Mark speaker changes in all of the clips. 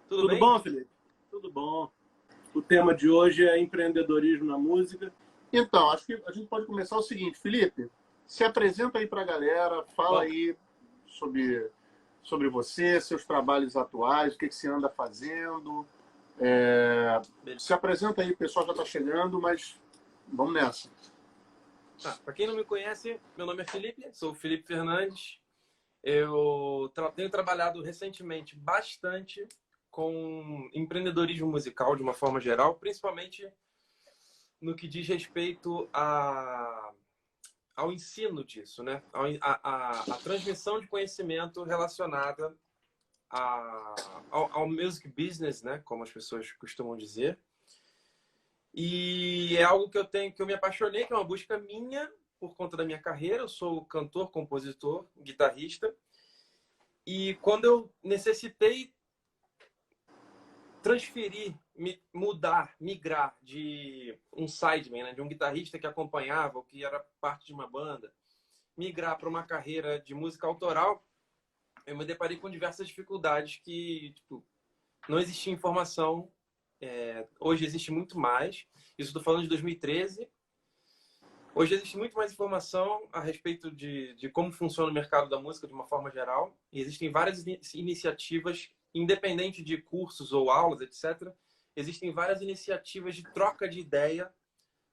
Speaker 1: Tudo
Speaker 2: Tudo
Speaker 1: bem?
Speaker 2: bom, Felipe? Tudo bom. O tema de hoje é empreendedorismo na música.
Speaker 3: Então, acho que a gente pode começar o seguinte, Felipe, se apresenta aí para a galera, fala
Speaker 1: Bom,
Speaker 3: aí sobre você, seus trabalhos atuais, o que você anda fazendo.
Speaker 1: beleza.
Speaker 3: Se apresenta aí, o pessoal já está chegando, mas vamos nessa.
Speaker 1: Para quem não me conhece, meu nome é Felipe, sou o Felipe Fernandes. Eu tenho trabalhado recentemente bastante com empreendedorismo musical de uma forma geral, principalmente no que diz respeito ao ensino disso, né? A transmissão de conhecimento relacionada ao music business, né? Como as pessoas costumam dizer. E é algo que eu me apaixonei, que é uma busca minha por conta da minha carreira. Eu sou cantor, compositor, guitarrista. E quando eu necessitei transferir, mudar, migrar de um sideman, né, de um guitarrista que acompanhava, ou que era parte de uma banda, migrar para uma carreira de música autoral, eu me deparei com diversas dificuldades que, tipo, não existia informação. Hoje existe muito mais. Isso estou falando de 2013. Hoje existe muito mais informação a respeito de como funciona o mercado da música de uma forma geral. E existem várias iniciativas, independente de cursos ou aulas, etc. Existem várias iniciativas de troca de ideia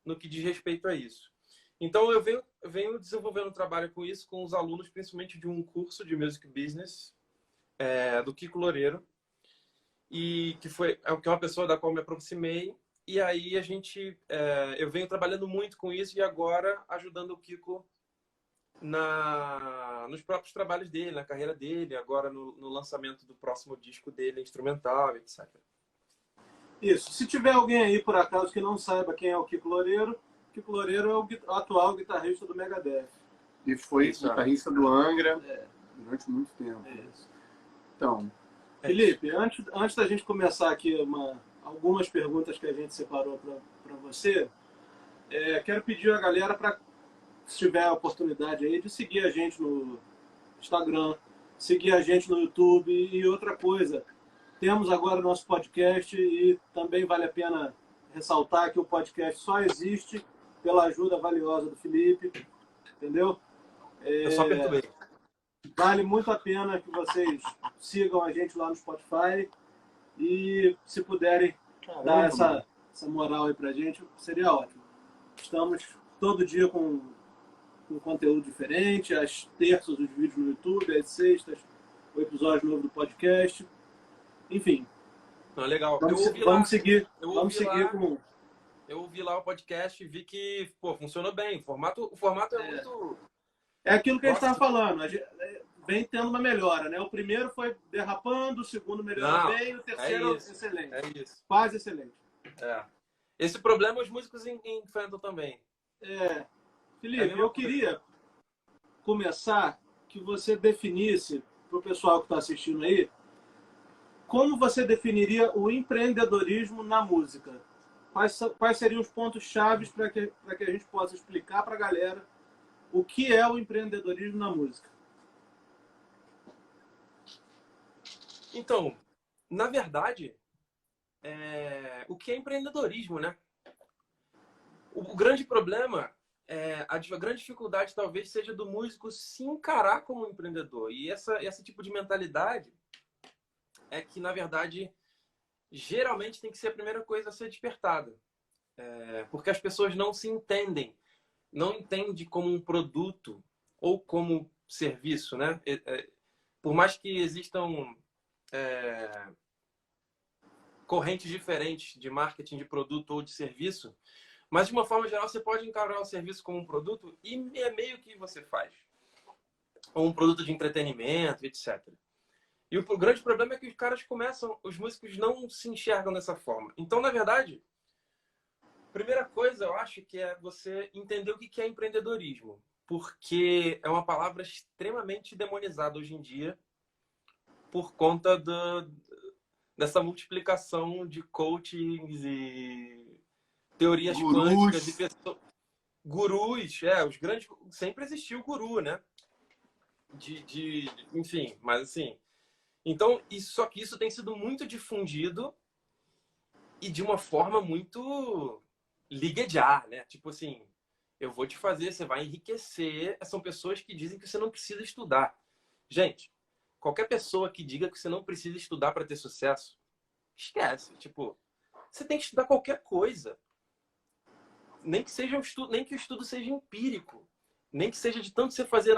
Speaker 1: no que diz respeito a isso. Então, eu venho desenvolvendo um trabalho com isso, com os alunos, principalmente de um curso de Music Business, do Kiko Loureiro, e que é uma pessoa da qual me aproximei. E aí eu venho trabalhando muito com isso e agora ajudando o Kiko nos próprios trabalhos dele, na carreira dele, agora no lançamento do próximo disco dele, instrumental, etc.
Speaker 2: Isso. Se tiver alguém aí, por acaso, que não saiba quem é o Kiko Loureiro é o atual guitarrista do Megadeth.
Speaker 3: E foi
Speaker 1: Isso,
Speaker 3: guitarrista do Angra durante muito tempo.
Speaker 2: Isso.
Speaker 3: Então,
Speaker 2: Felipe, antes da gente começar aqui algumas perguntas que a gente separou para você, quero pedir a galera para, se tiver a oportunidade aí, de seguir a gente no Instagram, seguir a gente no YouTube e outra coisa. Temos agora o nosso podcast e também vale a pena ressaltar que o podcast só existe pela ajuda valiosa do Felipe, entendeu?
Speaker 1: Eu só perturbei.
Speaker 2: Vale muito a pena que vocês sigam a gente lá no Spotify e, se puderem, dar essa moral aí pra gente, seria ótimo. Estamos todo dia com conteúdo diferente, às terças os vídeos no YouTube, às sextas o episódio novo do podcast. Enfim,
Speaker 1: Não, legal.
Speaker 2: vamos seguir com...
Speaker 1: Eu ouvi lá o podcast e vi que, pô, funcionou bem. O formato é muito...
Speaker 2: É aquilo que a gente estava falando. A gente vem tendo uma melhora, né? O primeiro foi derrapando, o segundo melhorou bem, o terceiro excelente.
Speaker 1: É isso.
Speaker 2: Quase excelente.
Speaker 1: Esse problema os músicos enfrentam também.
Speaker 2: Felipe, eu queria começar que você definisse, para o pessoal que está assistindo aí, como você definiria o empreendedorismo na música? Quais seriam os pontos chaves para que a gente possa explicar para a galera o que é o empreendedorismo na música?
Speaker 1: Então, na verdade, o que é empreendedorismo, né? O grande problema, a grande dificuldade talvez seja do músico se encarar como empreendedor. E esse tipo de mentalidade é que, na verdade, geralmente tem que ser a primeira coisa a ser despertada. Porque as pessoas não se entendem. Não entendem como um produto ou como serviço, né? Por mais que existam correntes diferentes de marketing de produto ou de serviço, mas de uma forma geral você pode encarar o serviço como um produto e é meio que você faz. Ou um produto de entretenimento, etc. E o grande problema é que os músicos não se enxergam dessa forma. Então, na verdade, a primeira coisa eu acho que é você entender o que é empreendedorismo. Porque é uma palavra extremamente demonizada hoje em dia por conta dessa multiplicação de coachings e teorias quânticas de pessoas. Gurus, os grandes. Sempre existiu o guru, né? Enfim, mas assim. Então, só que isso tem sido muito difundido e de uma forma muito ligue já, né? Tipo assim, eu vou te fazer, você vai enriquecer. São pessoas que dizem que você não precisa estudar. Gente, qualquer pessoa que diga que você não precisa estudar para ter sucesso, esquece. Tipo, você tem que estudar qualquer coisa. Nem que seja um estudo, nem que o estudo seja empírico. Nem que seja de tanto você fazer,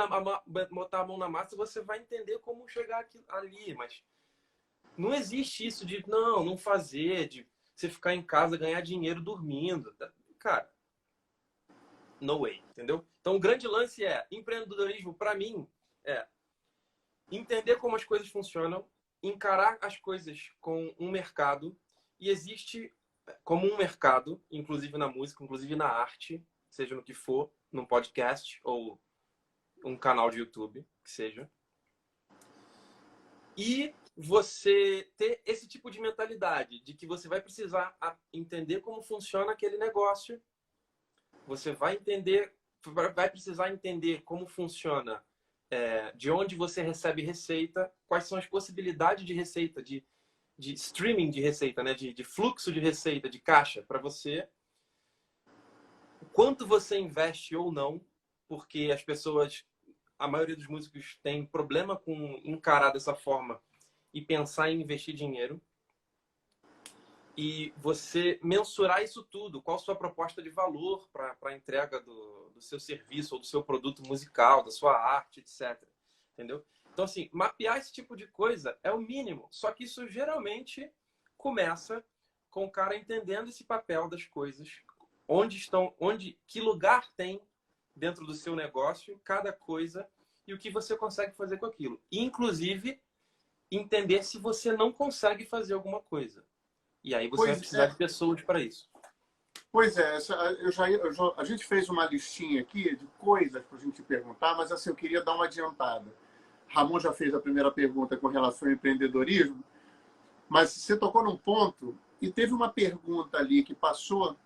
Speaker 1: botar a mão na massa, você vai entender como chegar aqui, ali. Mas não existe isso de não fazer, de você ficar em casa, ganhar dinheiro dormindo. Cara, no way, entendeu? Então, o grande lance é empreendedorismo, para mim, é entender como as coisas funcionam, encarar as coisas com um mercado, e existe como um mercado, inclusive na música, inclusive na arte, seja no que for, num podcast ou um canal de YouTube, que seja. E você ter esse tipo de mentalidade de que você vai precisar entender como funciona aquele negócio, você vai precisar entender como funciona, de onde você recebe receita, quais são as possibilidades de receita, de streaming de receita, né? de fluxo de receita, de caixa para você, o quanto você investe ou não, porque a maioria dos músicos tem problema com encarar dessa forma e pensar em investir dinheiro. E você mensurar isso tudo, qual a sua proposta de valor para a entrega do seu serviço ou do seu produto musical, da sua arte, etc. Entendeu? Então, assim, mapear esse tipo de coisa é o mínimo. Só que isso geralmente começa com o cara entendendo esse papel das coisas, que lugar tem dentro do seu negócio cada coisa e o que você consegue fazer com aquilo. E, inclusive, entender se você não consegue fazer alguma coisa. E aí você vai precisar de pessoas para isso.
Speaker 3: Pois é, a gente fez uma listinha aqui de coisas para a gente perguntar, mas assim, eu queria dar uma adiantada. Ramon já fez a primeira pergunta com relação ao empreendedorismo, mas você tocou num ponto e teve uma pergunta ali que passou,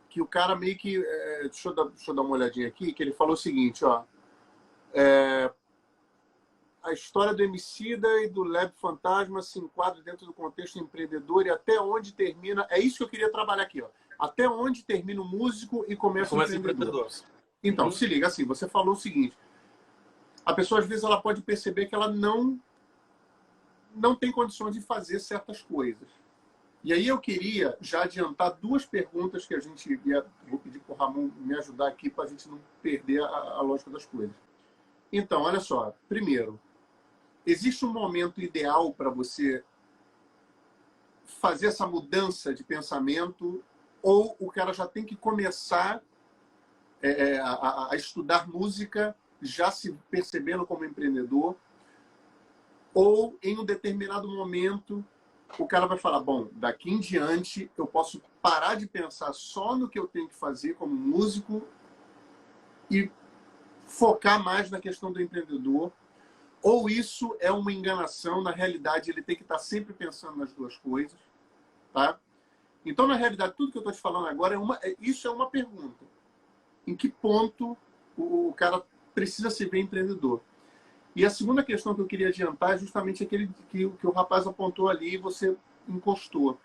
Speaker 3: que o cara meio que... deixa eu dar uma olhadinha aqui, que ele falou o seguinte, ó. A história do Emicida e do Lab Fantasma se enquadra dentro do contexto empreendedor e até onde termina... É isso que eu queria trabalhar aqui, ó. Até onde termina o músico e começa o empreendedor. Então, se liga, assim, você falou o seguinte, a pessoa às vezes ela pode perceber que ela não tem condições de fazer certas coisas. E aí eu queria já adiantar duas perguntas que a gente ia... Vou pedir para o Ramon me ajudar aqui para a gente não perder a lógica das coisas. Então, olha só. Primeiro, existe um momento ideal para você fazer essa mudança de pensamento ou o cara já tem que começar a estudar música já se percebendo como empreendedor? Ou em um determinado momento o cara vai falar, bom, daqui em diante eu posso parar de pensar só no que eu tenho que fazer como músico e focar mais na questão do empreendedor? Ou isso é uma enganação, na realidade ele tem que estar sempre pensando nas duas coisas, tá? Então, na realidade, tudo que eu estou te falando agora isso é uma pergunta. Em que ponto o cara precisa se ver empreendedor? E a segunda questão que eu queria adiantar é justamente aquele que o rapaz apontou ali e você encostou.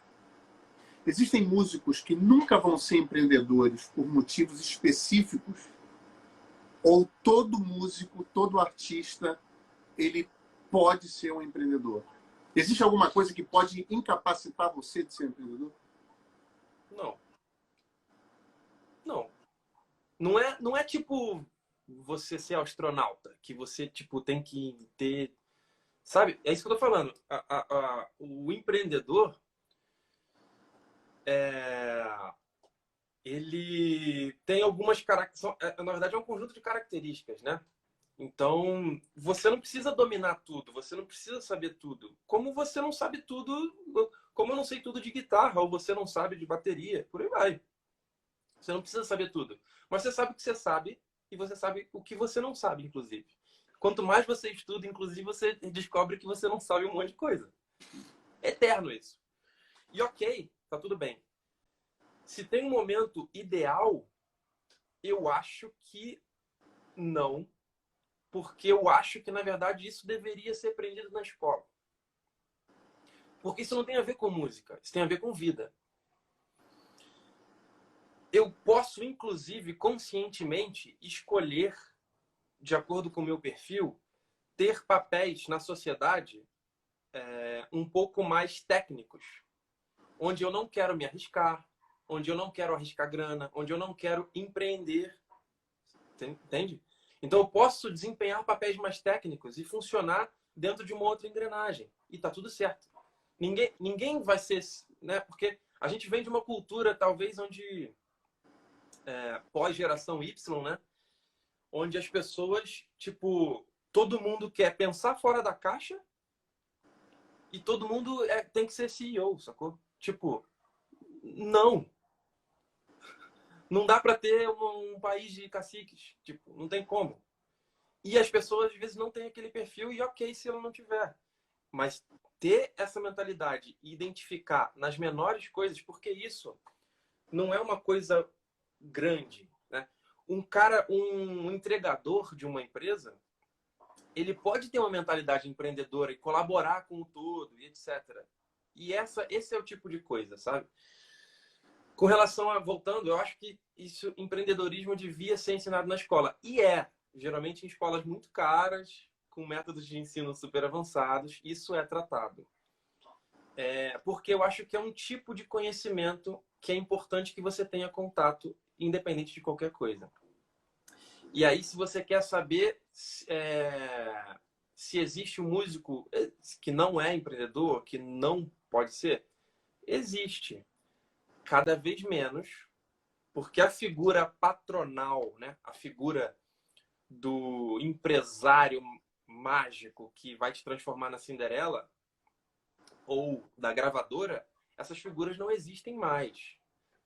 Speaker 3: Existem músicos que nunca vão ser empreendedores por motivos específicos, ou todo músico, todo artista, ele pode ser um empreendedor? Existe alguma coisa que pode incapacitar você de ser um empreendedor?
Speaker 1: Não. Não. Não é tipo você ser astronauta, que você tipo tem que ter... Sabe? É isso que eu tô falando. O empreendedor, ele tem algumas características... Na verdade, é um conjunto de características, né? Então, você não precisa dominar tudo, você não precisa saber tudo. Como você não sabe tudo, como eu não sei tudo de guitarra, ou você não sabe de bateria, por aí vai. Você não precisa saber tudo. Mas você sabe o que você sabe e você sabe o que você não sabe, inclusive. Quanto mais você estuda, inclusive, você descobre que você não sabe um monte de coisa. É eterno isso. E ok, tá tudo bem. Se tem um momento ideal, eu acho que não. Porque eu acho que, na verdade, isso deveria ser aprendido na escola. Porque isso não tem a ver com música, isso tem a ver com vida. Eu posso, inclusive, conscientemente escolher, de acordo com o meu perfil, ter papéis na sociedade um pouco mais técnicos, onde eu não quero me arriscar, onde eu não quero arriscar grana, onde eu não quero empreender. Entende? Então eu posso desempenhar papéis mais técnicos e funcionar dentro de uma outra engrenagem. E tá tudo certo. Ninguém vai ser... né? Porque a gente vem de uma cultura, talvez, onde... pós-geração Y, né? Onde as pessoas, tipo... Todo mundo quer pensar fora da caixa e todo mundo tem que ser CEO, sacou? Tipo, não. Não dá para ter um país de caciques. Tipo, não tem como. E as pessoas, às vezes, não têm aquele perfil e ok se ela não tiver. Mas ter essa mentalidade e identificar nas menores coisas, porque isso não é uma coisa grande, né? Um entregador de uma empresa, ele pode ter uma mentalidade empreendedora e colaborar com o todo, e etc. E esse é o tipo de coisa, sabe? Com relação a, voltando, eu acho que empreendedorismo devia ser ensinado na escola. E geralmente em escolas muito caras, com métodos de ensino super avançados, isso é tratado. Porque eu acho que é um tipo de conhecimento que é importante que você tenha contato, independente de qualquer coisa. E aí, se você quer saber se existe um músico que não é empreendedor, que não pode ser, existe. Cada vez menos, porque a figura patronal, né? A figura do empresário mágico que vai te transformar na Cinderela ou da gravadora, essas figuras não existem mais.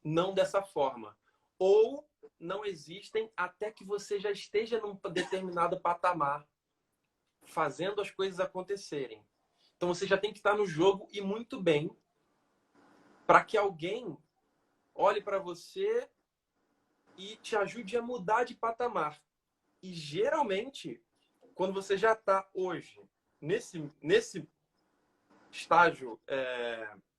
Speaker 1: Não dessa forma. Ou não existem até que você já esteja num determinado patamar, fazendo as coisas acontecerem. Então você já tem que estar no jogo e muito bem para que alguém olhe para você e te ajude a mudar de patamar. E geralmente, quando você já está hoje nesse estágio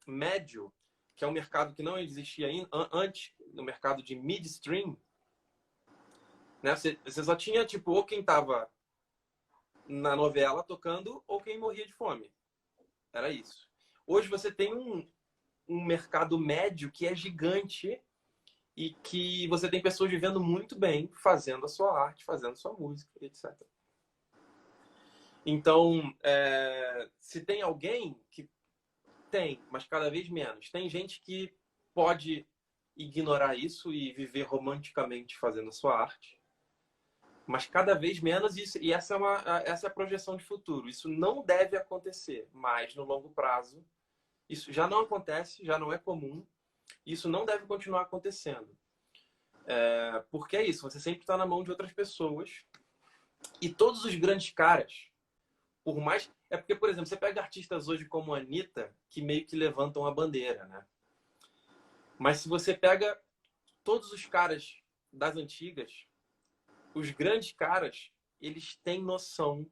Speaker 1: médio, que é um mercado que não existia antes, no mercado de midstream, né? Você só tinha tipo ou quem estava na novela tocando ou quem morria de fome. Era isso. Hoje você tem um mercado médio que é gigante e que você tem pessoas vivendo muito bem, fazendo a sua arte, fazendo a sua música, etc. Então, se tem alguém que tem, mas cada vez menos, tem gente que pode ignorar isso e viver romanticamente fazendo a sua arte, mas cada vez menos isso, e essa é a projeção de futuro. Isso não deve acontecer, mas no longo prazo, isso já não acontece, já não é comum, isso não deve continuar acontecendo. Porque é isso, você sempre está na mão de outras pessoas. E todos os grandes caras, por mais... É porque, por exemplo, você pega artistas hoje como a Anitta, que meio que levantam a bandeira, né? Mas se você pega todos os caras das antigas, os grandes caras, eles têm noção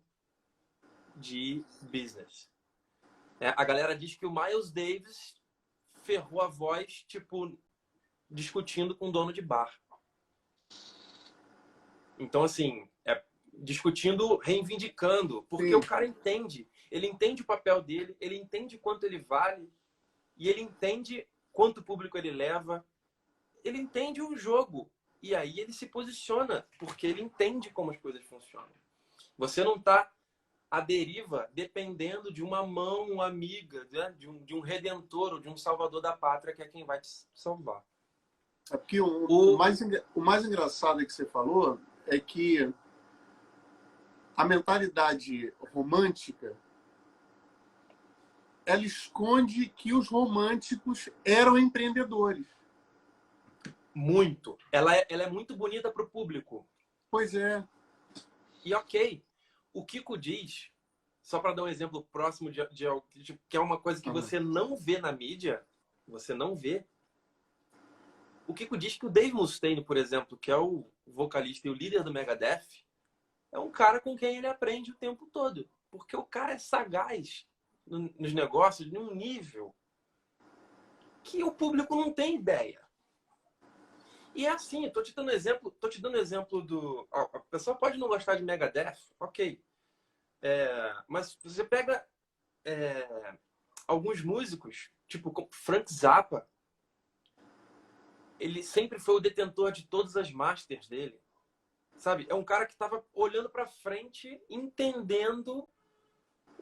Speaker 1: de business. A galera diz que o Miles Davis ferrou a voz, tipo, discutindo com o dono de bar. Então, assim, discutindo, reivindicando, porque
Speaker 3: Sim.
Speaker 1: o cara entende. Ele entende o papel dele, ele entende quanto ele vale e ele entende quanto público ele leva. Ele entende o jogo. E aí ele se posiciona, porque ele entende como as coisas funcionam. Você não está à deriva dependendo de uma mão amiga, né? de um redentor ou de um salvador da pátria, que é quem vai te salvar.
Speaker 3: É porque o mais engraçado que você falou é que a mentalidade romântica, ela esconde que os românticos eram empreendedores.
Speaker 1: Muito. Ela é muito bonita para o público.
Speaker 3: Pois é.
Speaker 1: E ok. O Kiko diz, só para dar um exemplo próximo de que é uma coisa que você não vê na mídia, você não vê. O Kiko diz que o Dave Mustaine, por exemplo, que é o vocalista e o líder do Megadeth, é um cara com quem ele aprende o tempo todo. Porque o cara é sagaz nos negócios num nível que o público não tem ideia. E é assim, tô te dando exemplo do... A pessoa pode não gostar de Megadeth, ok. Mas você pega alguns músicos, tipo Frank Zappa, ele sempre foi o detentor de todas as masters dele. Sabe? É um cara que estava olhando para frente, entendendo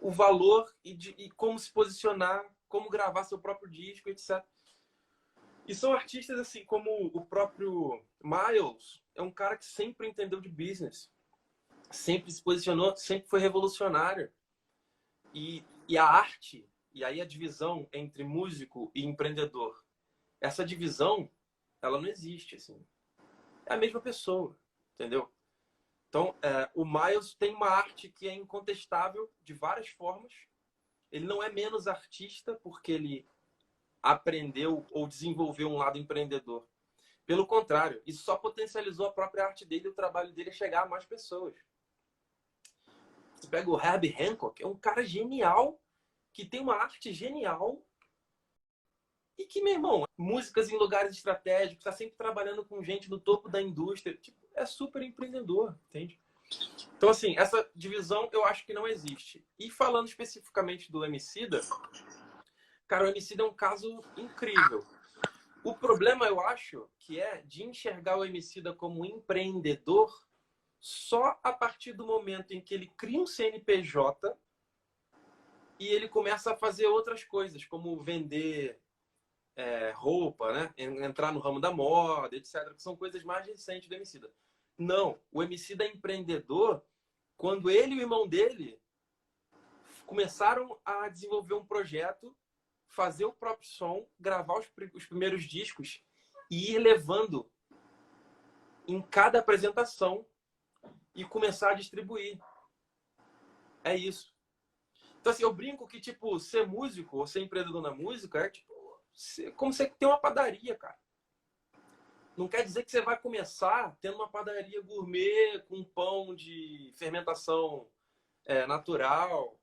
Speaker 1: o valor e como se posicionar, como gravar seu próprio disco, etc. E são artistas assim como o próprio Miles, é um cara que sempre entendeu de business, sempre se posicionou, sempre foi revolucionário. E a arte, e aí a divisão entre músico e empreendedor, essa divisão, ela não existe, assim. É a mesma pessoa, entendeu? Então, o Miles tem uma arte que é incontestável de várias formas. Ele não é menos artista porque ele aprendeu ou desenvolveu um lado empreendedor. Pelo contrário, isso só potencializou a própria arte dele e o trabalho dele a chegar a mais pessoas. Você pega o Herbie Hancock, é um cara genial, que tem uma arte genial e que, meu irmão, músicas em lugares estratégicos, está sempre trabalhando com gente no topo da indústria, tipo, é super empreendedor, entende? Então, assim, essa divisão eu acho que não existe. E falando especificamente do Emicida, cara, o Emicida é um caso incrível. O problema, eu acho, que é de enxergar o Emicida como empreendedor só a partir do momento em que ele cria um CNPJ e ele começa a fazer outras coisas, como vender roupa, né? Entrar no ramo da moda, etc., que são coisas mais recentes do Emicida. Não, o Emicida é empreendedor quando ele e o irmão dele começaram a desenvolver um projeto, fazer o próprio som, gravar os primeiros discos e ir levando em cada apresentação e começar a distribuir. É isso. Então, assim, eu brinco que, tipo, ser músico ou ser empreendedor na música é, tipo, como você tem uma padaria, cara. Não quer dizer que você vai começar tendo uma padaria gourmet com pão de fermentação natural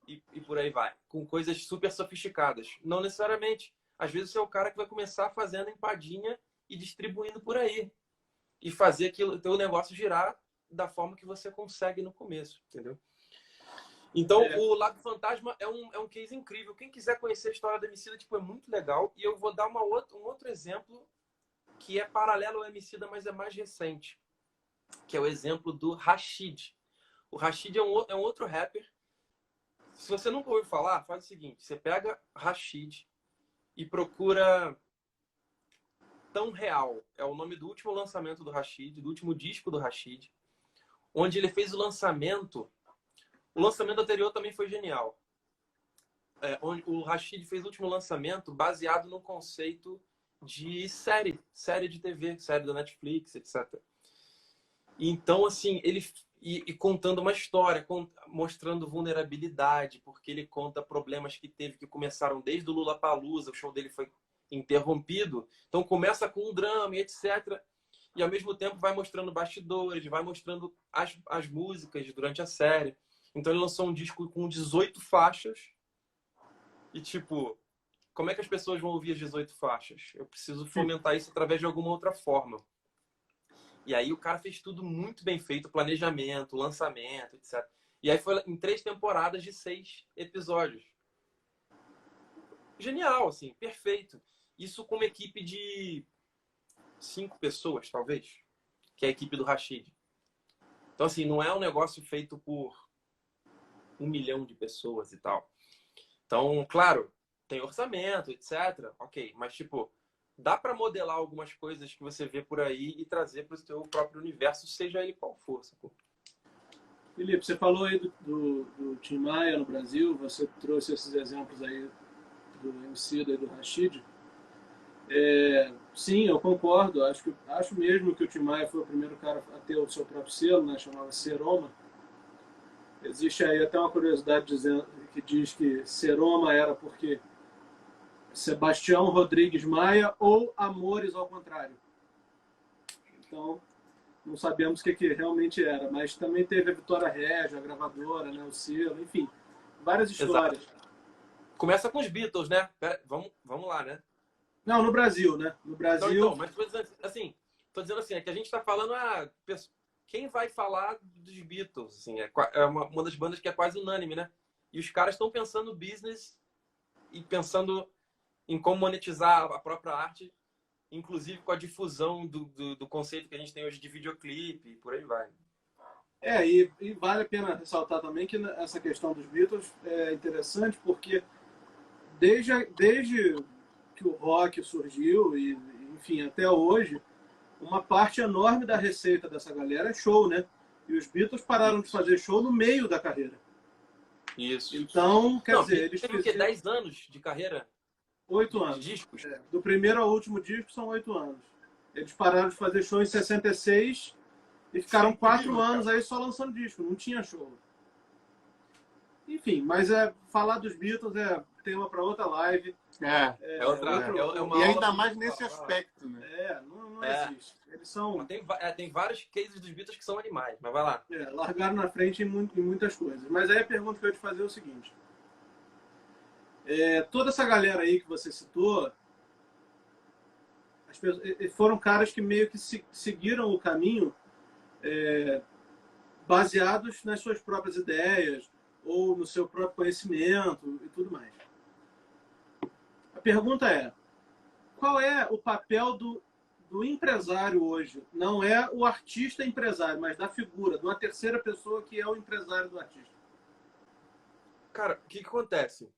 Speaker 1: e por aí vai. Com coisas super sofisticadas. Não necessariamente. Às vezes você é o cara que vai começar fazendo empadinha e distribuindo por aí. E fazer o teu negócio girar da forma que você consegue no começo, entendeu? Então, o Lado Fantasma é um case incrível. Quem quiser conhecer a história do Emicida, tipo, é muito legal. E eu vou dar um outro exemplo que é paralelo ao Emicida, mas é mais recente, que é o exemplo do Rashid. O Rashid é um outro rapper. Se você nunca ouviu falar, faz o seguinte, você pega Rashid e procura Tão Real. É o nome do último lançamento do Rashid, do último disco do Rashid, onde ele fez o lançamento. O lançamento anterior também foi genial. Onde o Rashid fez o último lançamento baseado no conceito de série de TV, série da Netflix, etc. Então, assim, ele contando uma história, mostrando vulnerabilidade, porque ele conta problemas que teve, que começaram desde o Lollapalooza, o show dele foi interrompido. Então, começa com um drama e etc. E, ao mesmo tempo, vai mostrando bastidores, vai mostrando as músicas durante a série. Então, ele lançou um disco com 18 faixas. E, tipo, como é que as pessoas vão ouvir as 18 faixas? Eu preciso fomentar isso através de alguma outra forma. E aí o cara fez tudo muito bem feito, planejamento, lançamento, etc. E aí foi em 3 temporadas de 6 episódios. Genial, assim, perfeito. Isso com uma equipe de 5 pessoas, talvez, que é a equipe do Rashid. Então, assim, não é um negócio feito por 1 milhão de pessoas e tal. Então, claro, tem orçamento, etc. Ok, mas, tipo, dá para modelar algumas coisas que você vê por aí e trazer para o seu próprio universo, seja ele qual for. Sacou?
Speaker 2: Felipe, você falou aí do Tim Maia no Brasil, você trouxe esses exemplos aí do Emicida e do Rashid. Sim, eu concordo. Acho mesmo que o Tim Maia foi o primeiro cara a ter o seu próprio selo, né? Chamava Seroma. Existe aí até uma curiosidade que diz que Seroma era porque Sebastião Rodrigues Maia ou Amores ao contrário. Então, não sabemos o que realmente era, mas também teve a Vitória Regia, a gravadora, né, o selo, enfim, várias histórias.
Speaker 1: Exato. Começa com os Beatles, né? Vamos lá, né?
Speaker 2: Não, no Brasil, né? No Brasil...
Speaker 1: Então, mas assim, tô dizendo assim, é que a gente tá falando, quem vai falar dos Beatles? Assim, é uma das bandas que é quase unânime, né? E os caras estão pensando business e pensando em como monetizar a própria arte, inclusive com a difusão do conceito que a gente tem hoje de videoclipe e por aí vai.
Speaker 2: E vale a pena ressaltar também que essa questão dos Beatles é interessante porque desde que o rock surgiu e, enfim, até hoje, uma parte enorme da receita dessa galera é show, né? E os Beatles pararam de fazer show no meio da carreira.
Speaker 1: Isso.
Speaker 2: Então, quer dizer, eles
Speaker 1: fizeram o quê? 10 anos de carreira?
Speaker 2: 8 anos.
Speaker 1: De discos?
Speaker 2: Do primeiro ao último disco são 8 anos. Eles pararam de fazer show em 66 e ficaram 4 anos aí só lançando disco. Não tinha show. Enfim, mas falar dos Beatles é tema para outra live.
Speaker 3: E ainda mais nesse aspecto, né?
Speaker 2: Não existe. Eles são...
Speaker 1: Tem vários cases dos Beatles que são animais, mas vai lá.
Speaker 2: Largaram na frente em muitas coisas. Mas aí a pergunta que eu ia te fazer é o seguinte. Toda essa galera aí que você citou, foram caras que meio que seguiram o caminho baseados nas suas próprias ideias ou no seu próprio conhecimento e tudo mais. A pergunta é, qual é o papel do empresário hoje? Não é o artista empresário, mas da figura, de uma terceira pessoa que é o empresário do artista.
Speaker 1: Cara, o que acontece?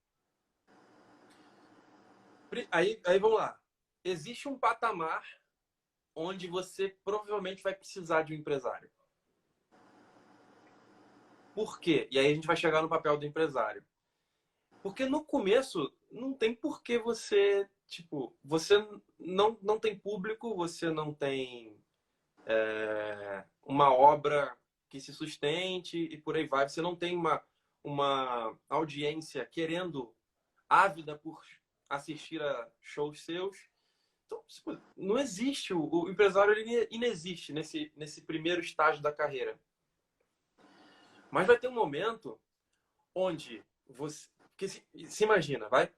Speaker 1: Aí vamos lá. Existe um patamar onde você provavelmente vai precisar de um empresário. Por quê? E aí a gente vai chegar no papel do empresário. Porque no começo não tem por que você não tem público, você não tem uma obra que se sustente e por aí vai. Você não tem uma audiência ávida por assistir a shows seus. Então, não existe. O empresário ele inexiste nesse primeiro estágio da carreira. Mas vai ter um momento onde você... Porque se imagina, vai?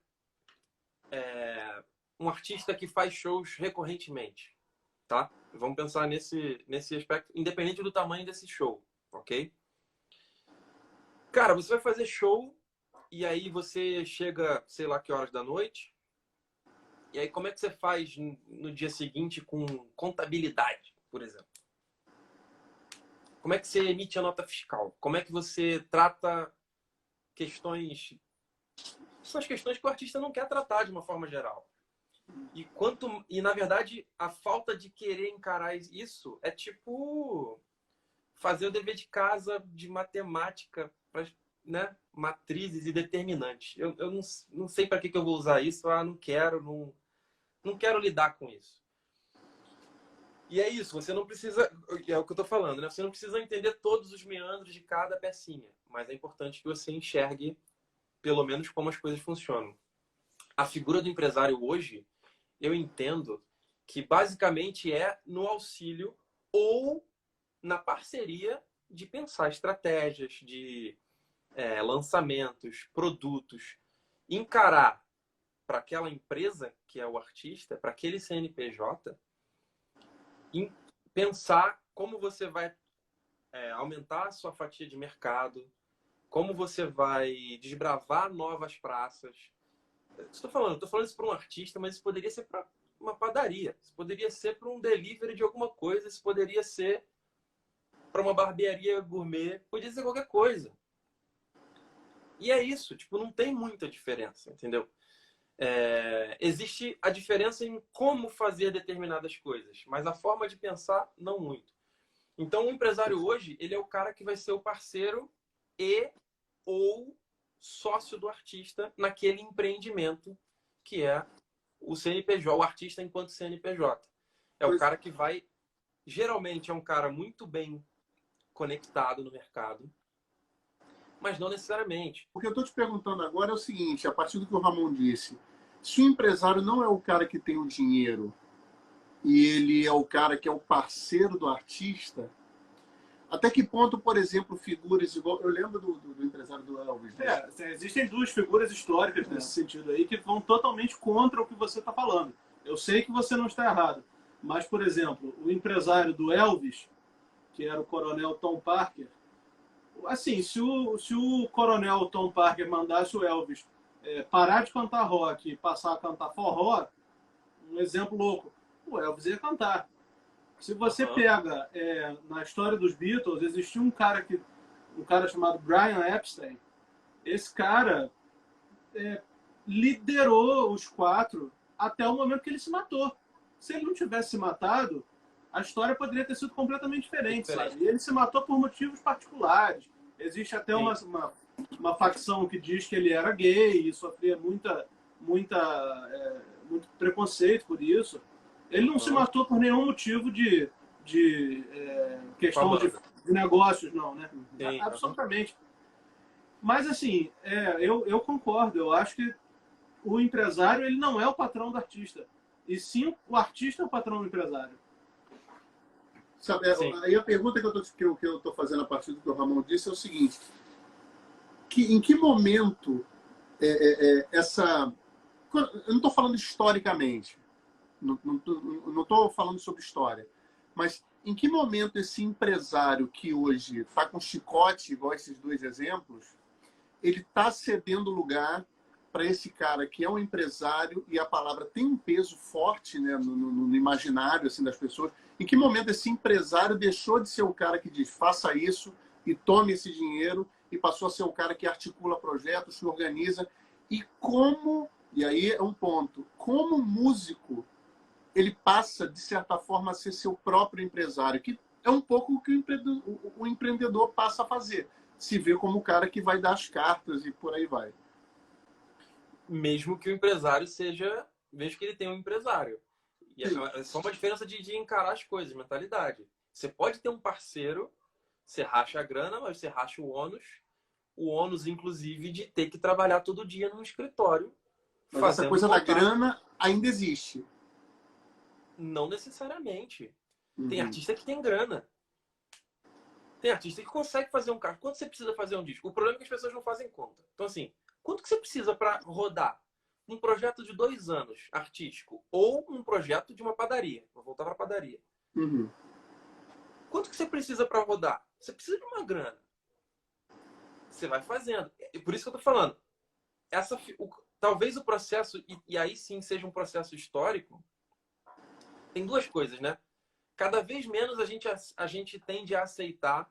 Speaker 1: Um artista que faz shows recorrentemente, tá? Vamos pensar nesse aspecto, independente do tamanho desse show, ok? Cara, você vai fazer show e aí você chega, sei lá que horas da noite, e aí como é que você faz no dia seguinte com contabilidade, por exemplo? Como é que você emite a nota fiscal? Como é que você trata questões... São as questões que o artista não quer tratar de uma forma geral. E na verdade, a falta de querer encarar isso é tipo fazer o dever de casa de matemática, né? Matrizes e determinantes. Eu não sei para que eu vou usar isso. Não quero lidar com isso. E é isso, você não precisa... É o que eu tô falando, né? Você não precisa entender todos os meandros de cada pecinha. Mas é importante que você enxergue, pelo menos, como as coisas funcionam. A figura do empresário hoje, eu entendo que basicamente é no auxílio ou na parceria de pensar estratégias, de lançamentos, produtos. Encarar para aquela empresa, que é o artista, para aquele CNPJ... pensar como você vai aumentar a sua fatia de mercado, como você vai desbravar novas praças. Estou falando isso para um artista, mas isso poderia ser para uma padaria, isso poderia ser para um delivery de alguma coisa, isso poderia ser para uma barbearia gourmet, podia ser qualquer coisa. E é isso, não tem muita diferença, entendeu? Existe a diferença em como fazer determinadas coisas, mas a forma de pensar, não muito. Então, o empresário hoje, ele é o cara que vai ser o parceiro ou sócio do artista naquele empreendimento que é o CNPJ, o artista enquanto CNPJ. O cara que vai... Geralmente é um cara muito bem conectado no mercado, mas não necessariamente.
Speaker 3: O que eu estou te perguntando agora é o seguinte, a partir do que o Ramon disse, se o empresário não é o cara que tem o dinheiro e ele é o cara que é o parceiro do artista, Até que ponto, por exemplo, figuras igual... Eu lembro do empresário do Elvis. Né?
Speaker 2: Existem duas figuras históricas nesse sentido aí que vão totalmente contra o que você está falando. Eu sei que você não está errado, mas, por exemplo, o empresário do Elvis, que era o coronel Tom Parker, assim, se o coronel Tom Parker mandasse o Elvis parar de cantar rock e passar a cantar forró, um exemplo louco, o Elvis ia cantar. Se você pega na história dos Beatles, existia um cara chamado Brian Epstein. Esse cara liderou os quatro até o momento que ele se matou. Se ele não tivesse se matado, a história poderia ter sido completamente diferente. Sabe? E ele se matou por motivos particulares. Existe até uma facção que diz que ele era gay e sofria muito preconceito por isso. Ele não se matou por nenhum motivo de questão de negócios, não, né? Sim. Absolutamente. Mas, assim, eu concordo. Eu acho que o empresário ele não é o patrão do artista. E sim, o artista é o patrão do empresário.
Speaker 3: Sabe, aí a pergunta que eu estou fazendo a partir do que o Ramon disse é o seguinte. Em que momento essa... Eu não estou falando historicamente. Não estou falando sobre história. Mas em que momento esse empresário que hoje está com chicote, igual esses dois exemplos, ele está cedendo lugar para esse cara que é um empresário e a palavra tem um peso forte, né, no imaginário assim, das pessoas. Em que momento esse empresário deixou de ser o cara que diz faça isso e tome esse dinheiro e passou a ser o cara que articula projetos, que organiza? E como, e aí é um ponto, como músico ele passa, de certa forma, a ser seu próprio empresário, que é um pouco o que o empreendedor passa a fazer. Se vê como o cara que vai dar as cartas e por aí vai.
Speaker 1: Mesmo que o empresário seja... Mesmo que ele tenha um empresário. E é só uma diferença de encarar as coisas, mentalidade. Você pode ter um parceiro, você racha a grana, mas você racha o ônus, inclusive, de ter que trabalhar todo dia num escritório.
Speaker 3: Mas essa coisa da grana ainda existe.
Speaker 1: Não necessariamente. Tem artista que tem grana. Tem artista que consegue fazer um carro. Quanto você precisa fazer um disco? O problema é que as pessoas não fazem conta. Então, assim, quanto que você precisa para rodar um projeto de 2 anos artístico ou um projeto de uma padaria? Vou voltar para a padaria. Quanto que você precisa para rodar? Você precisa de uma grana. Você vai fazendo. E por isso que eu tô falando. Talvez o processo, e aí sim seja um processo histórico. Tem duas coisas, né? Cada vez menos a gente tende a aceitar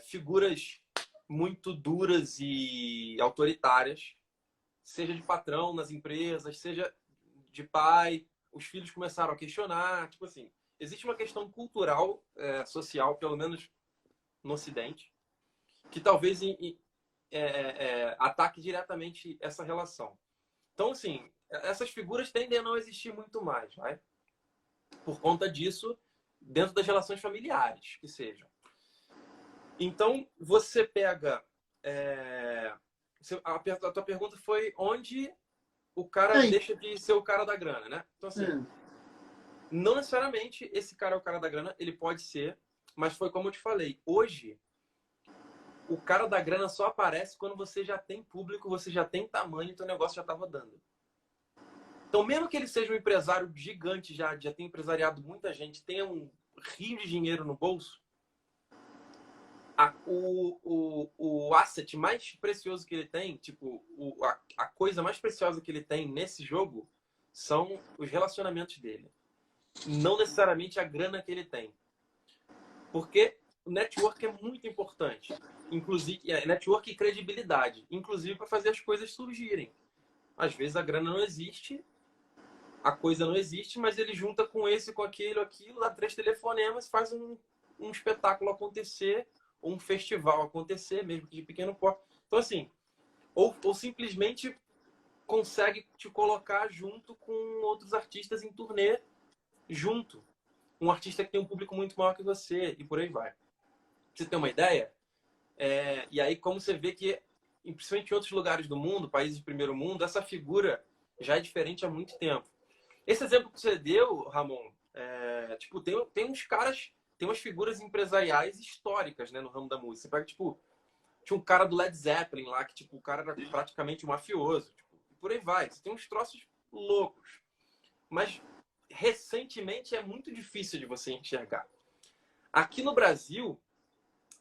Speaker 1: figuras muito duras e autoritárias, seja de patrão nas empresas, seja de pai. Os filhos começaram a questionar. Tipo assim, existe uma questão cultural, social, pelo menos no Ocidente, que talvez ataque diretamente essa relação. Então, assim, essas figuras tendem a não existir muito mais, vai? Por conta disso, dentro das relações familiares, que sejam. Então, você pega... a tua pergunta foi onde o cara deixa de ser o cara da grana, né? Então, assim, não necessariamente esse cara é o cara da grana, ele pode ser, mas foi como eu te falei. Hoje, o cara da grana só aparece quando você já tem público, você já tem tamanho e teu negócio já tá rodando. Então, mesmo que ele seja um empresário gigante, já tenha empresariado muita gente, tenha um rio de dinheiro no bolso, o asset mais precioso que ele tem, tipo, a coisa mais preciosa que ele tem nesse jogo são os relacionamentos dele. Não necessariamente a grana que ele tem. Porque o network é muito importante. Inclusive, network e credibilidade. Inclusive para fazer as coisas surgirem. Às vezes a grana não existe, a coisa não existe, mas ele junta com esse, com aquilo, dá 3 telefonemas, faz um espetáculo acontecer, um festival acontecer, mesmo que de pequeno porte. Então, assim, ou simplesmente consegue te colocar junto com outros artistas em turnê, junto. Um artista que tem um público muito maior que você, e por aí vai. Pra você ter uma ideia? E aí, como você vê que, principalmente em outros lugares do mundo, países de primeiro mundo, essa figura já é diferente há muito tempo. Esse exemplo que você deu, Ramon, tipo, tem uns caras tem umas figuras empresariais históricas, né, no ramo da música. Você pega, tipo, tinha um cara do Led Zeppelin lá, que, tipo, o cara era praticamente um mafioso. Tipo, e por aí vai. Você tem uns troços loucos. Mas, recentemente, é muito difícil de você enxergar. Aqui no Brasil,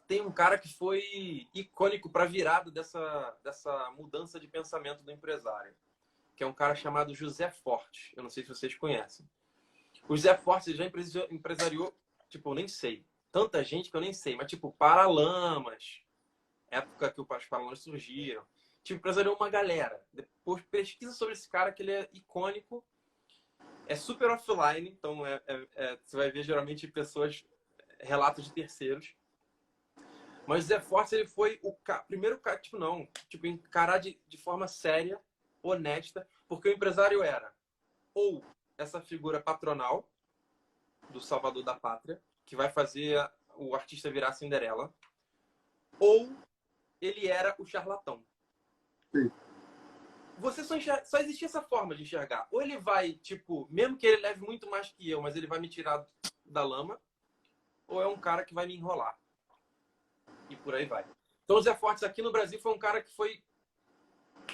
Speaker 1: tem um cara que foi icônico para a virada dessa mudança de pensamento do empresário, que é um cara chamado José Forte. Eu não sei se vocês conhecem. O José Forte já empresariou, tipo, eu nem sei. Tanta gente que eu nem sei, mas tipo, Paralamas, época que os Paralamas surgiram. Tipo, empresariou uma galera. Depois pesquisa sobre esse cara, que ele é icônico. É super offline, então você vai ver geralmente pessoas, relatos de terceiros. Mas o José Forte, ele foi o primeiro cara, tipo, encarar de forma séria, honesta, porque o empresário era ou essa figura patronal do salvador da pátria, que vai fazer o artista virar Cinderela, ou ele era o charlatão.
Speaker 3: Sim.
Speaker 1: Você só existia essa forma de enxergar. Ou ele vai, tipo, mesmo que ele leve muito mais que eu, mas ele vai me tirar da lama, ou é um cara que vai me enrolar. E por aí vai. Então o Zé Fortes aqui no Brasil foi um cara que foi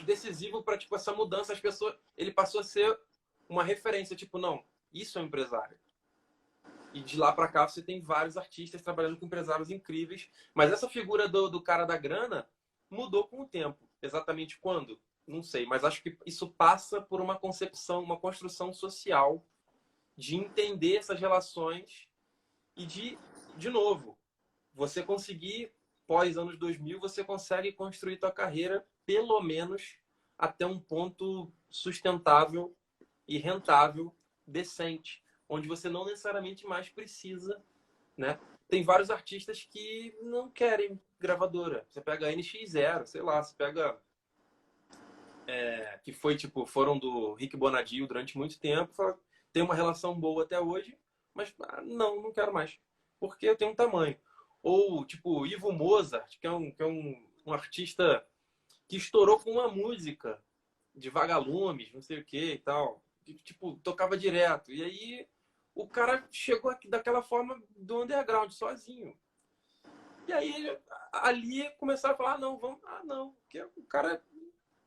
Speaker 1: decisivo para, tipo, essa mudança. As pessoas, ele passou a ser uma referência, tipo, não, isso é um empresário. E de lá para cá você tem vários artistas trabalhando com empresários incríveis. Mas essa figura do cara da grana mudou com o tempo. Exatamente quando? Não sei. Mas acho que isso passa por uma concepção, uma construção social de entender essas relações e de novo, você conseguir, pós anos 2000, você consegue construir tua carreira pelo menos até um ponto sustentável e rentável, decente, onde você não necessariamente mais precisa, né? Tem vários artistas que não querem gravadora. Você pega a NX0, sei lá, você pega que foi, tipo, foram do Rick Bonadio durante muito tempo, tem uma relação boa até hoje, mas não quero mais, porque eu tenho um tamanho. Ou, tipo, Ivo Mozart, que é um artista que estourou com uma música de Vagalumes, não sei o que e tal. Que, tipo, tocava direto. E aí o cara chegou aqui daquela forma do underground, sozinho. E aí ali começaram a falar, não, porque o cara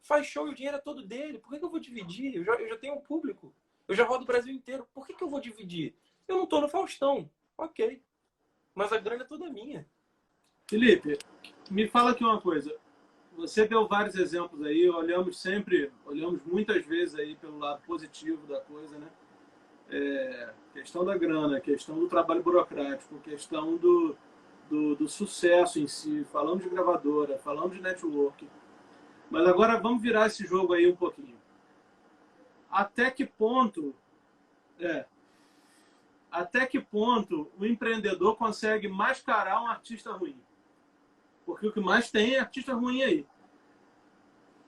Speaker 1: faz show e o dinheiro é todo dele. Por que eu vou dividir? Eu já tenho um público. Eu já rodo o Brasil inteiro. Por que eu vou dividir? Eu não tô no Faustão. Ok. Mas a grana é toda minha.
Speaker 2: Felipe, me fala aqui uma coisa. Você deu vários exemplos aí, olhamos muitas vezes aí pelo lado positivo da coisa, né? Questão da grana, questão do trabalho burocrático, questão do sucesso em si, falamos de gravadora, falamos de network. Mas agora vamos virar esse jogo aí um pouquinho. Até que ponto o empreendedor consegue mascarar um artista ruim? Porque o que mais tem é artista ruim aí.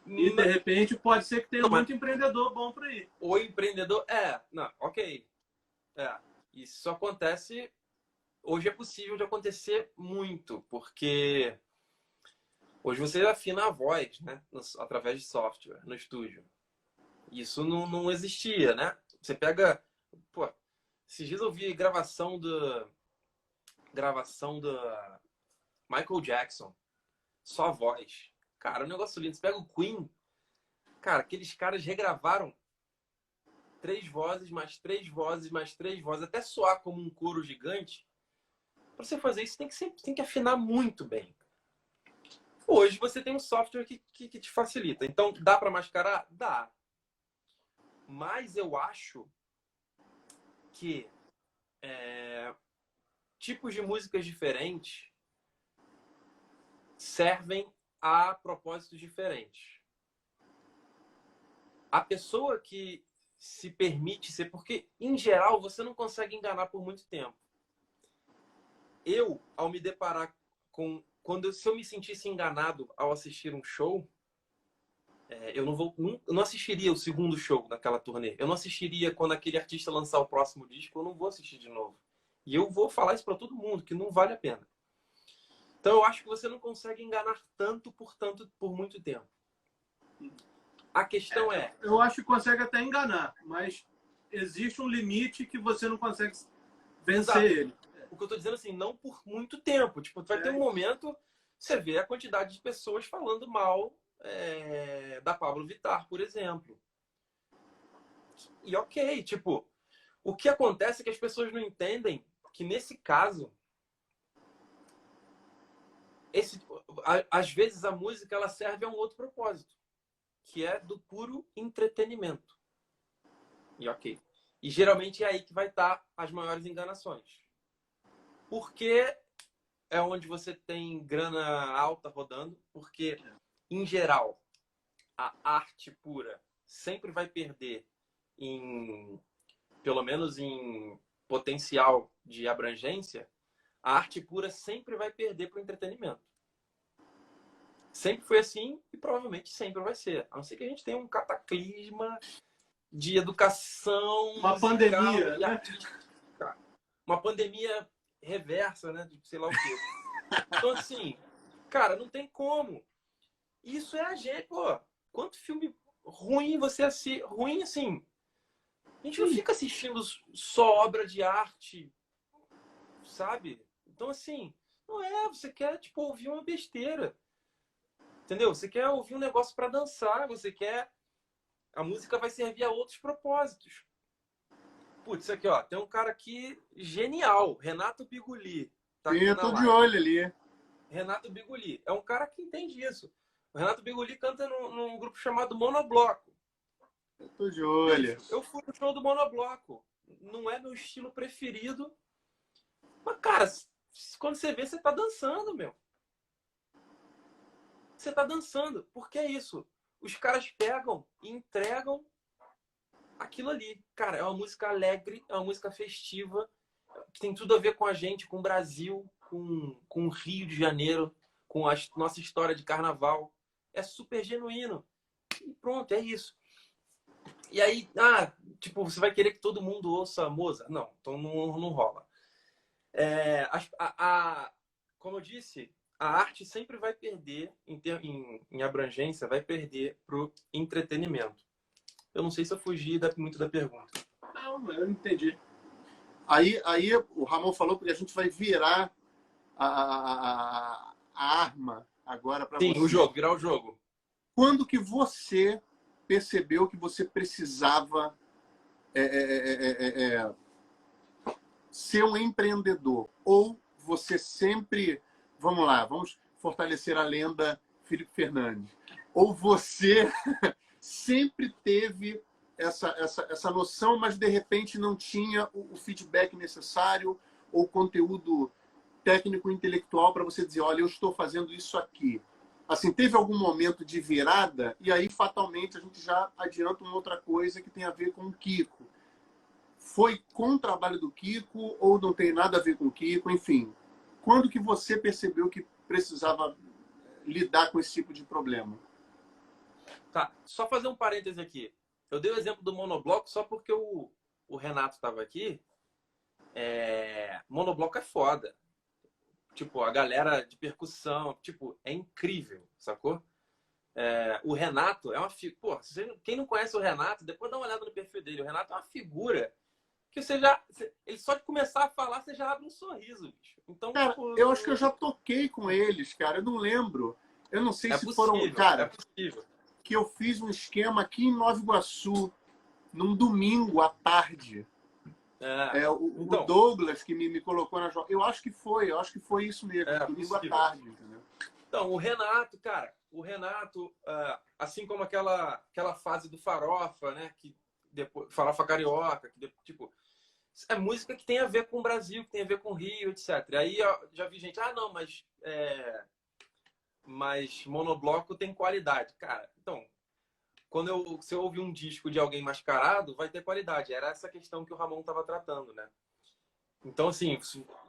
Speaker 2: E, de repente, pode ser que tenha muito empreendedor bom por aí.
Speaker 1: O empreendedor... ok. Isso acontece... Hoje é possível de acontecer muito, porque hoje você afina a voz, né? Através de software, no estúdio. Isso não existia, né? Você pega... Pô, esses dias eu vi gravação do Michael Jackson. Só voz. Cara, um negócio lindo. Você pega o Queen. Cara, aqueles caras regravaram 3 vozes, mais 3 vozes, mais 3 vozes, até soar como um coro gigante. Para você fazer isso, tem que afinar muito bem. Hoje você tem um software que te facilita. Então, dá para mascarar? Dá. Mas eu acho que tipos de músicas diferentes servem a propósitos diferentes. A pessoa que se permite ser... Porque, em geral, você não consegue enganar por muito tempo. Eu, ao me deparar com... Se eu me sentisse enganado ao assistir um show, eu não assistiria o segundo show daquela turnê. Eu não assistiria quando aquele artista lançar o próximo disco, eu não vou assistir de novo. E eu vou falar isso para todo mundo, que não vale a pena. Então, eu acho que você não consegue enganar tanto por muito tempo. A questão é...
Speaker 2: Eu acho que consegue até enganar, mas existe um limite que você não consegue vencer ele.
Speaker 1: o que eu tô dizendo assim, não por muito tempo. Tipo, vai ter um momento, você vê a quantidade de pessoas falando mal da Pablo Vittar, por exemplo. E ok, tipo, o que acontece é que as pessoas não entendem que nesse caso, às vezes a música ela serve a um outro propósito, que é do puro entretenimento. E ok. E geralmente é aí que vai estar as maiores enganações. Porque é onde você tem grana alta rodando, porque, em geral, a arte pura sempre vai perder pelo menos em potencial de abrangência, a arte pura sempre vai perder para o entretenimento. Sempre foi assim e provavelmente sempre vai ser. A não ser que a gente tenha um cataclisma de educação
Speaker 2: Uma
Speaker 1: musical
Speaker 2: pandemia,
Speaker 1: e
Speaker 2: né?
Speaker 1: artística. Uma pandemia reversa, né? De sei lá o quê. Então, assim, cara, não tem como. Isso é a gente, pô. Quanto filme ruim você assiste. Ruim, assim. A gente não fica assistindo só obra de arte, sabe? Então, assim, não é. Você quer, tipo, ouvir uma besteira. Entendeu? Você quer ouvir um negócio pra dançar. Você quer. A música vai servir a outros propósitos. Putz, aqui, ó. Tem um cara aqui genial. Renato Biguli. Tá aqui
Speaker 3: Eu
Speaker 1: na
Speaker 3: tô de
Speaker 1: live.
Speaker 3: olho ali.
Speaker 1: Renato Biguli. É um cara que entende isso. O Renato Biguli canta num grupo chamado Monobloco.
Speaker 3: Eu tô de olho.
Speaker 1: Eu fui no show do Monobloco. Não é meu estilo preferido. Mas, cara, quando você vê, você tá dançando, meu. Você tá dançando. Porque é isso. Os caras pegam e entregam aquilo ali. Cara, é uma música alegre, é uma música festiva, que tem tudo a ver com a gente, com o Brasil, com o Rio de Janeiro, com a nossa história de carnaval. É super genuíno. E pronto, é isso. E aí, tipo, você vai querer que todo mundo ouça Mozart? Não, então não rola. Como eu disse, a arte sempre vai perder, em abrangência, vai perder pro entretenimento. Eu não sei se eu fugi muito da pergunta.
Speaker 2: Não, eu não entendi.
Speaker 3: Aí o Ramon falou que a gente vai virar a arma agora para
Speaker 1: Sim,
Speaker 3: você.
Speaker 1: o jogo, virar o jogo.
Speaker 3: Quando que você percebeu que você precisava ser um empreendedor? Ou você sempre... Vamos lá, vamos fortalecer a lenda Felipe Fernandes. Ou você sempre teve essa noção, mas de repente não tinha o feedback necessário ou conteúdo técnico intelectual para você dizer, olha, eu estou fazendo isso aqui. Assim, teve algum momento de virada e aí fatalmente a gente já adianta uma outra coisa que tem a ver com o Kiko. Foi com o trabalho do Kiko ou não tem nada a ver com o Kiko? Enfim, quando que você percebeu que precisava lidar com esse tipo de problema?
Speaker 1: Tá, só fazer um parêntese aqui. Eu dei o exemplo do monobloco só porque o Renato estava aqui. Monobloco é foda. Tipo, a galera de percussão, tipo, é incrível, sacou? O Renato é uma figura. Pô, quem não conhece o Renato, depois dá uma olhada no perfil dele. O Renato é uma figura que ele só de começar a falar, você já abre um sorriso, bicho. Então,
Speaker 3: Cara,
Speaker 1: tipo,
Speaker 3: eu acho que eu já toquei com eles, cara. Eu não lembro. Eu não sei se
Speaker 1: possível,
Speaker 3: foram... Cara,
Speaker 1: é possível.
Speaker 3: que eu fiz um esquema aqui em Nova Iguaçu, num domingo à tarde.
Speaker 1: Então,
Speaker 3: O Douglas que me colocou na jogada. Eu acho que foi isso mesmo. Domingo
Speaker 1: possível.
Speaker 3: à tarde, entendeu?
Speaker 1: Então, o Renato, cara, assim como aquela fase do Farofa, né? Que depois, Farofa Carioca, que tipo, é música que tem a ver com o Brasil, que tem a ver com o Rio, etc. E aí já vi gente, não, mas monobloco tem qualidade. Cara, então, quando você ouve um disco de alguém mascarado, vai ter qualidade. Era essa questão que o Ramon estava tratando, né? Então, assim,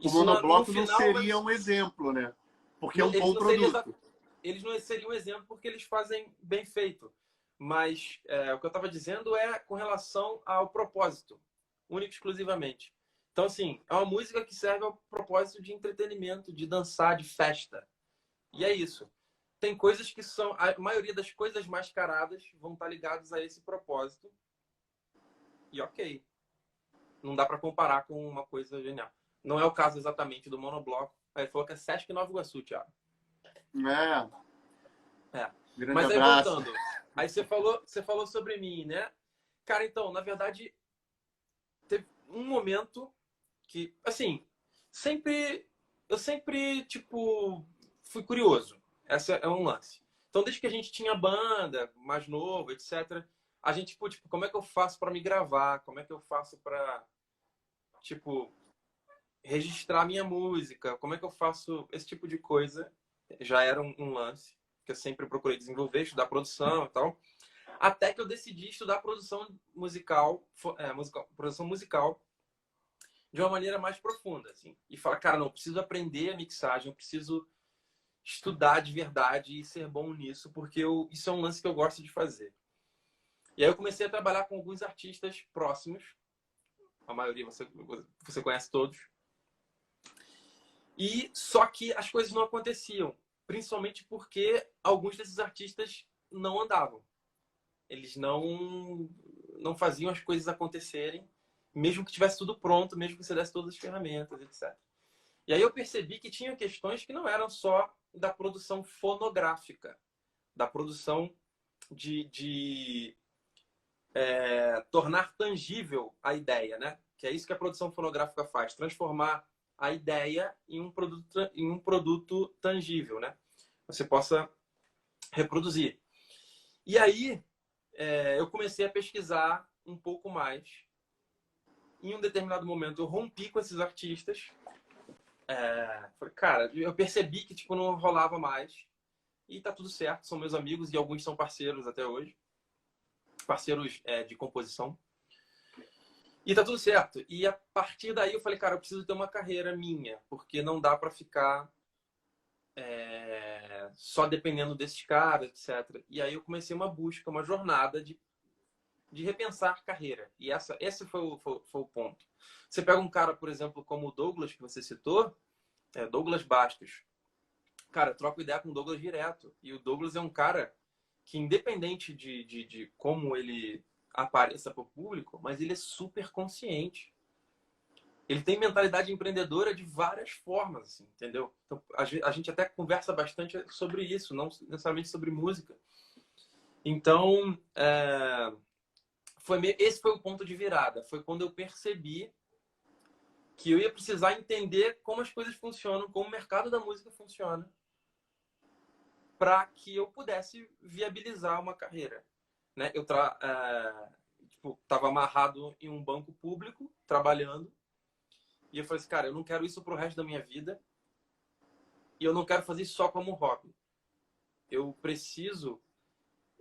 Speaker 3: o monobloco
Speaker 1: no final,
Speaker 3: não seria um exemplo, né? Porque é um bom produto.
Speaker 1: Eles não seriam um exemplo porque eles fazem bem feito. Mas o que eu estava dizendo é com relação ao propósito, único e exclusivamente. Então, assim, é uma música que serve ao propósito de entretenimento, de dançar, de festa. E é isso. Tem coisas que são... A maioria das coisas mascaradas vão estar ligadas a esse propósito. E ok. Não dá para comparar com uma coisa genial. Não é o caso exatamente do monobloco. Aí ele falou que é Sesc Nova Iguaçu, Thiago.
Speaker 3: É. Grande
Speaker 1: Mas aí
Speaker 3: abraço.
Speaker 1: voltando, aí você falou sobre mim, né? Cara, então, na verdade, teve um momento que, assim, eu sempre, tipo, fui curioso. Esse é um lance. Então, desde que a gente tinha banda, mais novo, etc., a gente, tipo, como é que eu faço para me gravar? Como é que eu faço para, tipo, registrar minha música? Como é que eu faço esse tipo de coisa? Já era um lance que eu sempre procurei desenvolver, estudar produção e tal. Até que eu decidi estudar produção musical, produção musical de uma maneira mais profunda, assim. E falar, cara, não, eu preciso aprender a mixagem, eu preciso estudar de verdade e ser bom nisso, porque isso é um lance que eu gosto de fazer. E aí eu comecei a trabalhar com alguns artistas próximos, a maioria você conhece todos. E só que as coisas não aconteciam, principalmente porque alguns desses artistas não andavam. Eles não faziam as coisas acontecerem, mesmo que tivesse tudo pronto, mesmo que você desse todas as ferramentas, etc. E aí eu percebi que tinha questões que não eram só da produção fonográfica, da produção de tornar tangível a ideia, né? Que é isso que a produção fonográfica faz, transformar a ideia em um produto tangível, né? Você possa reproduzir. E aí eu comecei a pesquisar um pouco mais. Em um determinado momento eu rompi com esses artistas. Falei, cara, eu percebi que tipo, não rolava mais. E tá tudo certo, são meus amigos e alguns são parceiros até hoje. Parceiros de composição. E tá tudo certo. E a partir daí eu falei, cara, eu preciso ter uma carreira minha, porque não dá para ficar só dependendo desses caras, etc. E aí eu comecei uma busca, uma jornada de repensar carreira. E esse foi o ponto. Você pega um cara, por exemplo, como o Douglas, que você citou, Douglas Bastos. Cara, eu troco ideia com o Douglas direto. E o Douglas é um cara que, independente de como ele apareça para o público, mas ele é super consciente. Ele tem mentalidade empreendedora de várias formas, assim, entendeu? Então, a gente até conversa bastante sobre isso, não necessariamente sobre música. Então, esse foi o ponto de virada. Foi quando eu percebi que eu ia precisar entender como as coisas funcionam, como o mercado da música funciona, para que eu pudesse viabilizar uma carreira. Né? Eu estava amarrado em um banco público, trabalhando, e eu falei assim, cara, eu não quero isso pro resto da minha vida e eu não quero fazer isso só como hobby. Eu preciso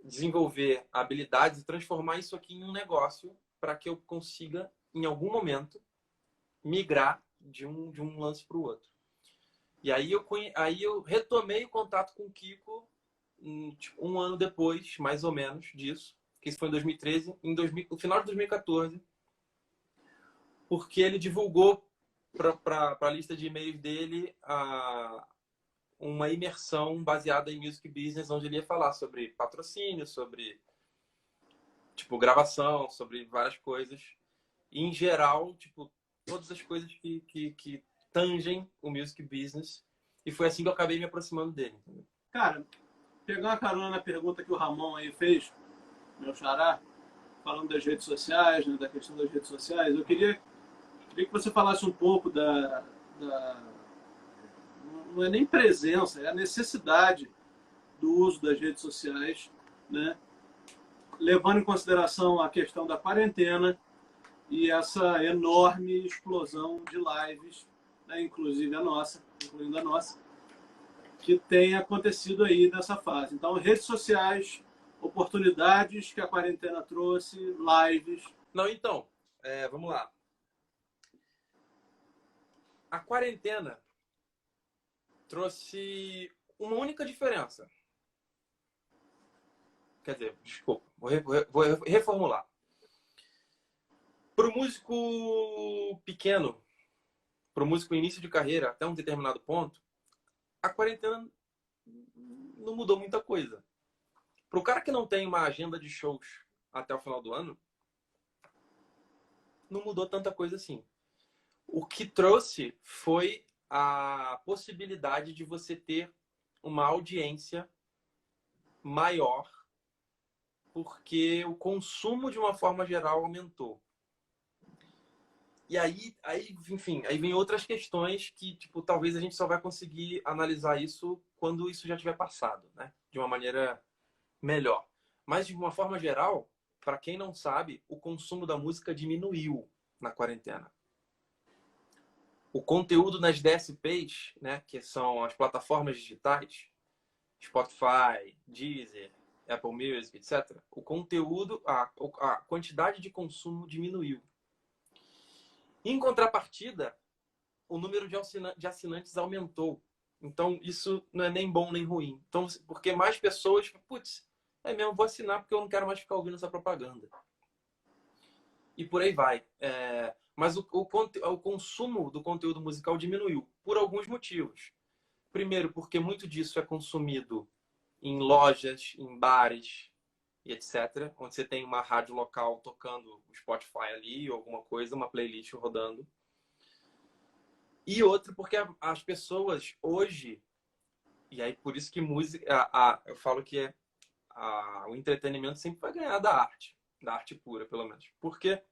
Speaker 1: desenvolver habilidades e transformar isso aqui em um negócio para que eu consiga, em algum momento, migrar de um lance para o outro. E aí eu retomei o contato com o Kiko tipo, um ano depois, mais ou menos, disso. Que isso foi em 2013. No final de 2014, porque ele divulgou para a lista de e-mails dele uma imersão baseada em music business, onde ele ia falar sobre patrocínio, sobre tipo gravação, sobre várias coisas. E, em geral, tipo, todas as coisas que tangem o music business. E foi assim que eu acabei me aproximando dele. Entendeu?
Speaker 2: Cara, pegar uma carona na pergunta que o Ramon aí fez, meu xará, falando das redes sociais, né, da questão das redes sociais, eu queria que você falasse um pouco não é nem presença, é a necessidade do uso das redes sociais, né, levando em consideração a questão da quarentena e essa enorme explosão de lives, né, incluindo a nossa, que tem acontecido aí nessa fase. Então, redes sociais, oportunidades que a quarentena trouxe, lives.
Speaker 1: Não, então, vamos lá. A quarentena trouxe uma única diferença. Quer dizer, desculpa, vou reformular. Para o músico pequeno, para o músico início de carreira, até um determinado ponto, a quarentena não mudou muita coisa. Para o cara que não tem uma agenda de shows até o final do ano, não mudou tanta coisa assim. O que trouxe foi a possibilidade de você ter uma audiência maior, porque o consumo, de uma forma geral, aumentou. E enfim, aí vem outras questões que, tipo, talvez a gente só vai conseguir analisar isso quando isso já tiver passado, né? De uma maneira melhor. Mas, de uma forma geral, para quem não sabe, o consumo da música diminuiu na quarentena. O conteúdo nas DSPs, né, que são as plataformas digitais, Spotify, Deezer, Apple Music, etc., o conteúdo, a quantidade de consumo diminuiu. Em contrapartida, o número de assinantes aumentou. Então, isso não é nem bom nem ruim. Então, porque mais pessoas, putz, é mesmo, vou assinar porque eu não quero mais ficar ouvindo essa propaganda. E por aí vai. Mas o consumo do conteúdo musical diminuiu por alguns motivos. Primeiro, porque muito disso é consumido em lojas, em bares e etc., onde você tem uma rádio local tocando o Spotify ali, ou alguma coisa, uma playlist rodando. E outro, porque as pessoas hoje, e aí por isso que música, eu falo que o entretenimento sempre vai ganhar da arte pura, pelo menos. Porque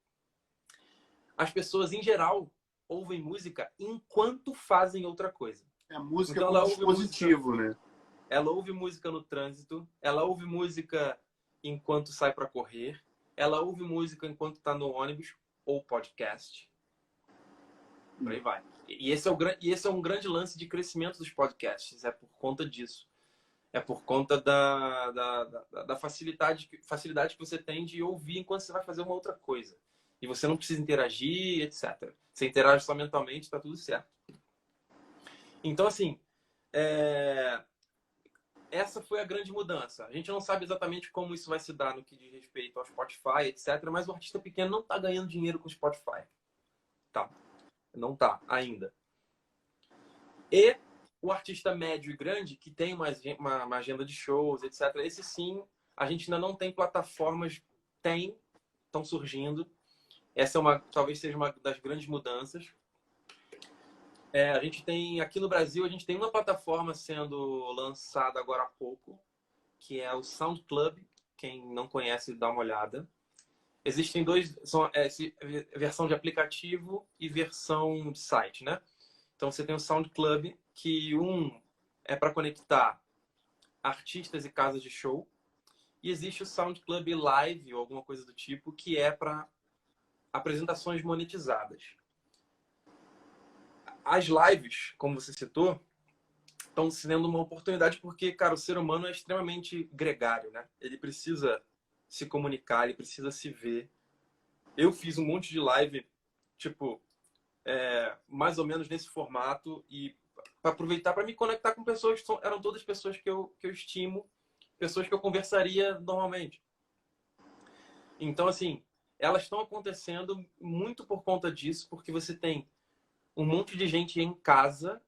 Speaker 1: as pessoas, em geral, ouvem música enquanto fazem outra coisa.
Speaker 3: A música
Speaker 1: então,
Speaker 3: como dispositivo, né?
Speaker 1: Ela ouve música no trânsito, ela ouve música enquanto sai para correr, ela ouve música enquanto está no ônibus ou podcast. Por aí vai. E esse é um grande lance de crescimento dos podcasts. É por conta disso. É por conta da facilidade que você tem de ouvir enquanto você vai fazer uma outra coisa. E você não precisa interagir, etc. Você interage só mentalmente, está tudo certo. Então, assim, essa foi a grande mudança. A gente não sabe exatamente como isso vai se dar no que diz respeito ao Spotify, etc. Mas o artista pequeno não está ganhando dinheiro com o Spotify. Tá. Não está ainda. E o artista médio e grande, que tem uma agenda de shows, etc. Esse sim, a gente ainda não tem plataformas. Estão surgindo. Essa talvez seja uma das grandes mudanças. A gente tem, aqui no Brasil, a gente tem uma plataforma sendo lançada agora há pouco, que é o SoundClub. Quem não conhece, dá uma olhada. Existem versão de aplicativo e versão de site, né? Então você tem o SoundClub, que é para conectar artistas e casas de show. E existe o SoundClub Live, ou alguma coisa do tipo, que é para apresentações monetizadas. As lives, como você citou, estão sendo uma oportunidade porque, cara, o ser humano é extremamente gregário, né? Ele precisa se comunicar, ele precisa se ver. Eu fiz um monte de live, tipo, mais ou menos nesse formato, e para aproveitar para me conectar com pessoas que eram todas pessoas que eu estimo, pessoas que eu conversaria normalmente. Então, assim, elas estão acontecendo muito por conta disso, porque você tem um monte de gente em casa,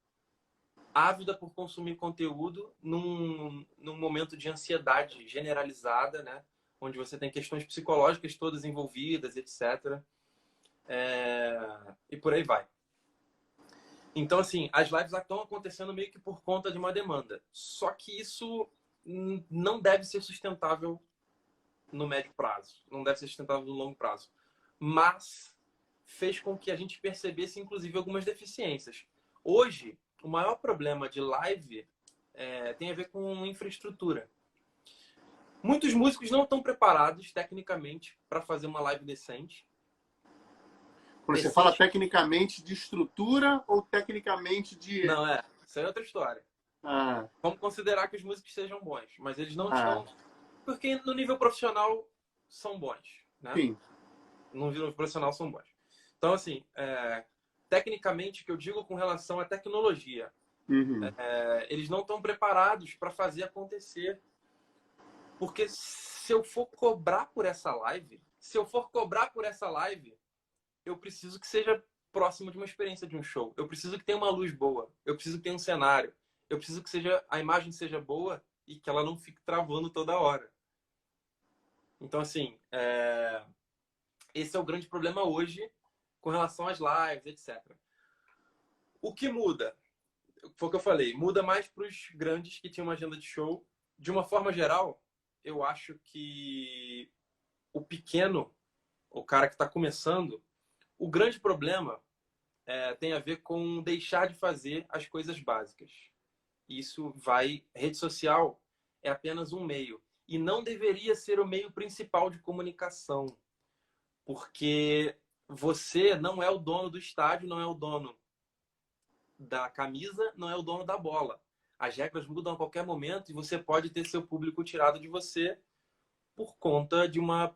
Speaker 1: ávida por consumir conteúdo, num momento de ansiedade generalizada, né? Onde você tem questões psicológicas todas envolvidas, etc. E por aí vai. Então, assim, as lives estão acontecendo meio que por conta de uma demanda. Só que isso não deve ser sustentável no médio prazo. Não deve ser sustentável no longo prazo. Mas fez com que a gente percebesse, inclusive, algumas deficiências. Hoje, o maior problema de live tem a ver com infraestrutura. Muitos músicos não estão preparados, tecnicamente, para fazer uma live decente.
Speaker 3: Quando você fala tecnicamente de estrutura ou tecnicamente de...
Speaker 1: Não, isso é outra história. Vamos considerar que os músicos sejam bons, mas eles não estão... Porque no nível profissional são bons, né?
Speaker 3: Sim.
Speaker 1: No nível profissional são bons. Então, assim, tecnicamente, o que eu digo com relação à tecnologia, eles não estão preparados para fazer acontecer. Porque se eu for cobrar por essa live, eu preciso que seja próximo de uma experiência de um show. Eu preciso que tenha uma luz boa. Eu preciso que tenha um cenário. Eu preciso que a imagem seja boa e que ela não fique travando toda hora. Então, assim, esse é o grande problema hoje. com relação às lives, etc. O que muda? Foi o que eu falei, muda mais para os grandes que tinham uma agenda de show. De uma forma geral, eu acho que o pequeno, o cara que está começando, o grande problema tem a ver com deixar de fazer as coisas básicas. Isso rede social é apenas um meio. E não deveria ser o meio principal de comunicação. Porque você não é o dono do estádio, não é o dono da camisa, não é o dono da bola. As regras mudam a qualquer momento e você pode ter seu público tirado de você por conta de uma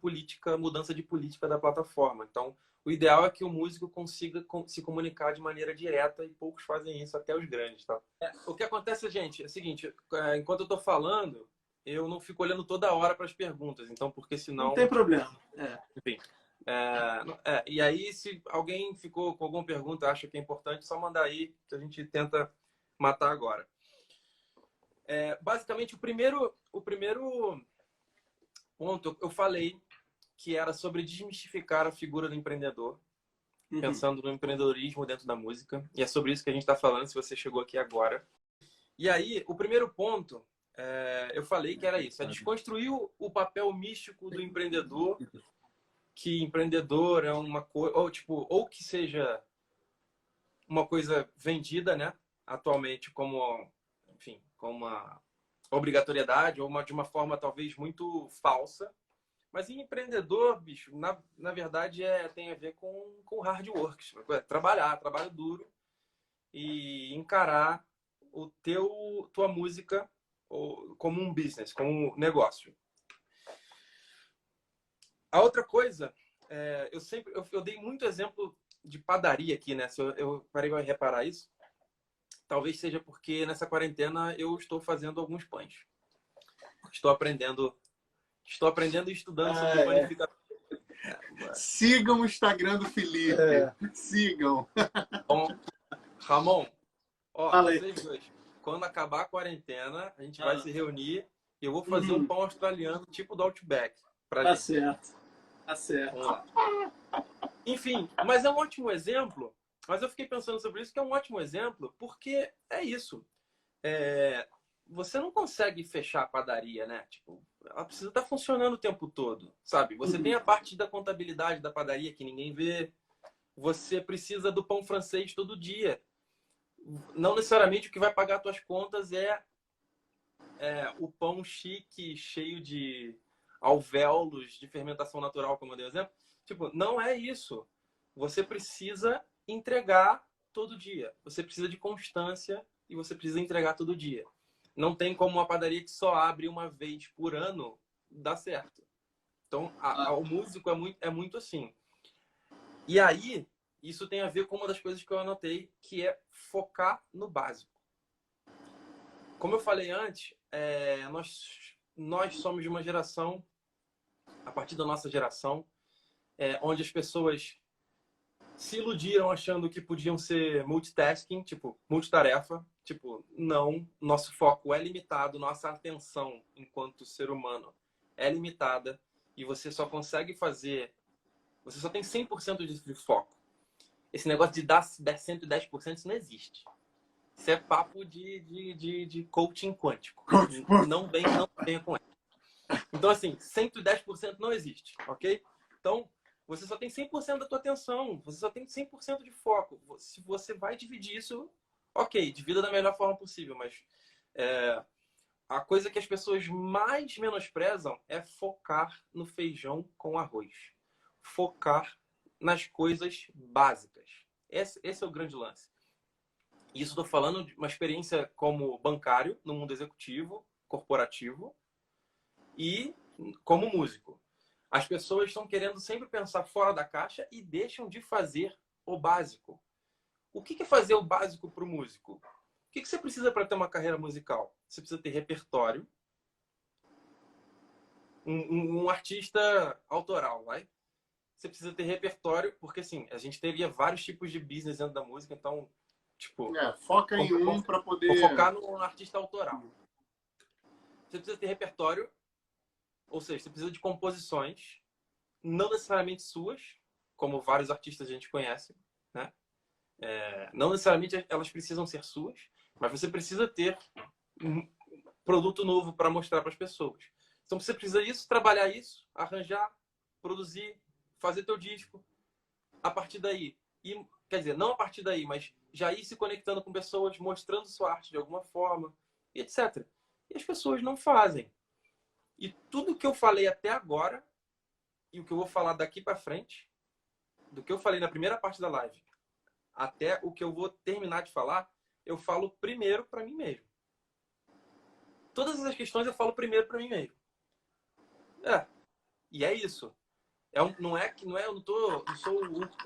Speaker 1: mudança de política da plataforma. Então, o ideal é que o músico consiga se comunicar de maneira direta e poucos fazem isso, até os grandes, tá? O que acontece, gente, é o seguinte, enquanto eu tô falando, eu não fico olhando toda hora para as perguntas, então, porque senão...
Speaker 2: Não tem problema.
Speaker 1: Enfim. E aí, se alguém ficou com alguma pergunta, acha que é importante, só mandar aí, que a gente tenta matar agora. Basicamente, o primeiro ponto, eu falei que era sobre desmistificar a figura do empreendedor, pensando no empreendedorismo dentro da música. E é sobre isso que a gente está falando, se você chegou aqui agora. E aí, o primeiro ponto, eu falei que era isso, é desconstruir o papel místico do empreendedor, que empreendedor é uma coisa, ou que seja uma coisa vendida, né, atualmente como, enfim, como uma obrigatoriedade, ou de uma forma talvez muito falsa. Mas em empreendedor, bicho, na verdade tem a ver com hard work, trabalho duro e encarar tua música como um business, como um negócio. A outra coisa, eu dei muito exemplo de padaria aqui, né? Eu parei para reparar isso. Talvez seja porque nessa quarentena eu estou fazendo alguns pães. Estou aprendendo e estudando sobre panificação.
Speaker 3: Sigam o Instagram do Felipe. Sigam.
Speaker 1: Bom, Ramon,
Speaker 2: Fala aí.
Speaker 1: vocês dois, quando acabar a quarentena, a gente vai se reunir e eu vou fazer um pão australiano tipo do Outback.
Speaker 2: Tá certo. Tá certo.
Speaker 1: Vamos lá. Enfim, mas é um ótimo exemplo. Mas eu fiquei pensando sobre isso, que é um ótimo exemplo, porque é isso. Você não consegue fechar a padaria, né? Tipo, ela precisa estar funcionando o tempo todo, sabe? Você tem a parte da contabilidade da padaria que ninguém vê. Você precisa do pão francês todo dia. Não necessariamente o que vai pagar as tuas contas é o pão chique, cheio de alvéolos de fermentação natural, como eu dei o exemplo. Tipo, não é isso. Você precisa entregar todo dia. Você precisa de constância e você precisa entregar todo dia. Não tem como uma padaria que só abre uma vez por ano dar certo. Então, o músico é muito assim. E aí, isso tem a ver com uma das coisas que eu anotei, que é focar no básico. Como eu falei antes, nós somos de uma geração, a partir da nossa geração, onde as pessoas se iludiram achando que podiam ser multitasking, tipo, multitarefa. Tipo, não, nosso foco é limitado, nossa atenção enquanto ser humano é limitada e você só consegue fazer, você só tem 100% de foco. Esse negócio de dar 110%, isso não existe. Isso é papo de coaching quântico. Não venha com ele. Então, assim, 110% não existe, ok? Então, você só tem 100% da tua atenção, você só tem 100% de foco. Se você vai dividir isso, ok, divida da melhor forma possível, mas a coisa que as pessoas mais menosprezam é focar no feijão com arroz. Focar nas coisas básicas. Esse é o grande lance. Isso estou falando de uma experiência como bancário, no mundo executivo, corporativo, e como músico. As pessoas estão querendo sempre pensar fora da caixa e deixam de fazer o básico. O que é fazer o básico para o músico? O que você precisa para ter uma carreira musical? Você precisa ter repertório. Um artista autoral, vai? Você precisa ter repertório, porque assim, a gente teria vários tipos de business dentro da música, então, tipo...
Speaker 3: foca em um para poder...
Speaker 1: Vou focar no artista autoral. Você precisa ter repertório, ou seja, você precisa de composições, não necessariamente suas, como vários artistas a gente conhece, né? Não necessariamente elas precisam ser suas, mas você precisa ter um produto novo para mostrar para as pessoas. Então você precisa isso, trabalhar isso, arranjar, produzir, fazer teu disco. A partir daí, quer dizer, não a partir daí, mas já ir se conectando com pessoas, mostrando sua arte de alguma forma, e etc. E as pessoas não fazem. E tudo que eu falei até agora, e o que eu vou falar daqui para frente, do que eu falei na primeira parte da live, até o que eu vou terminar de falar, eu falo primeiro para mim mesmo. Todas essas questões eu falo primeiro para mim mesmo. E é isso. Eu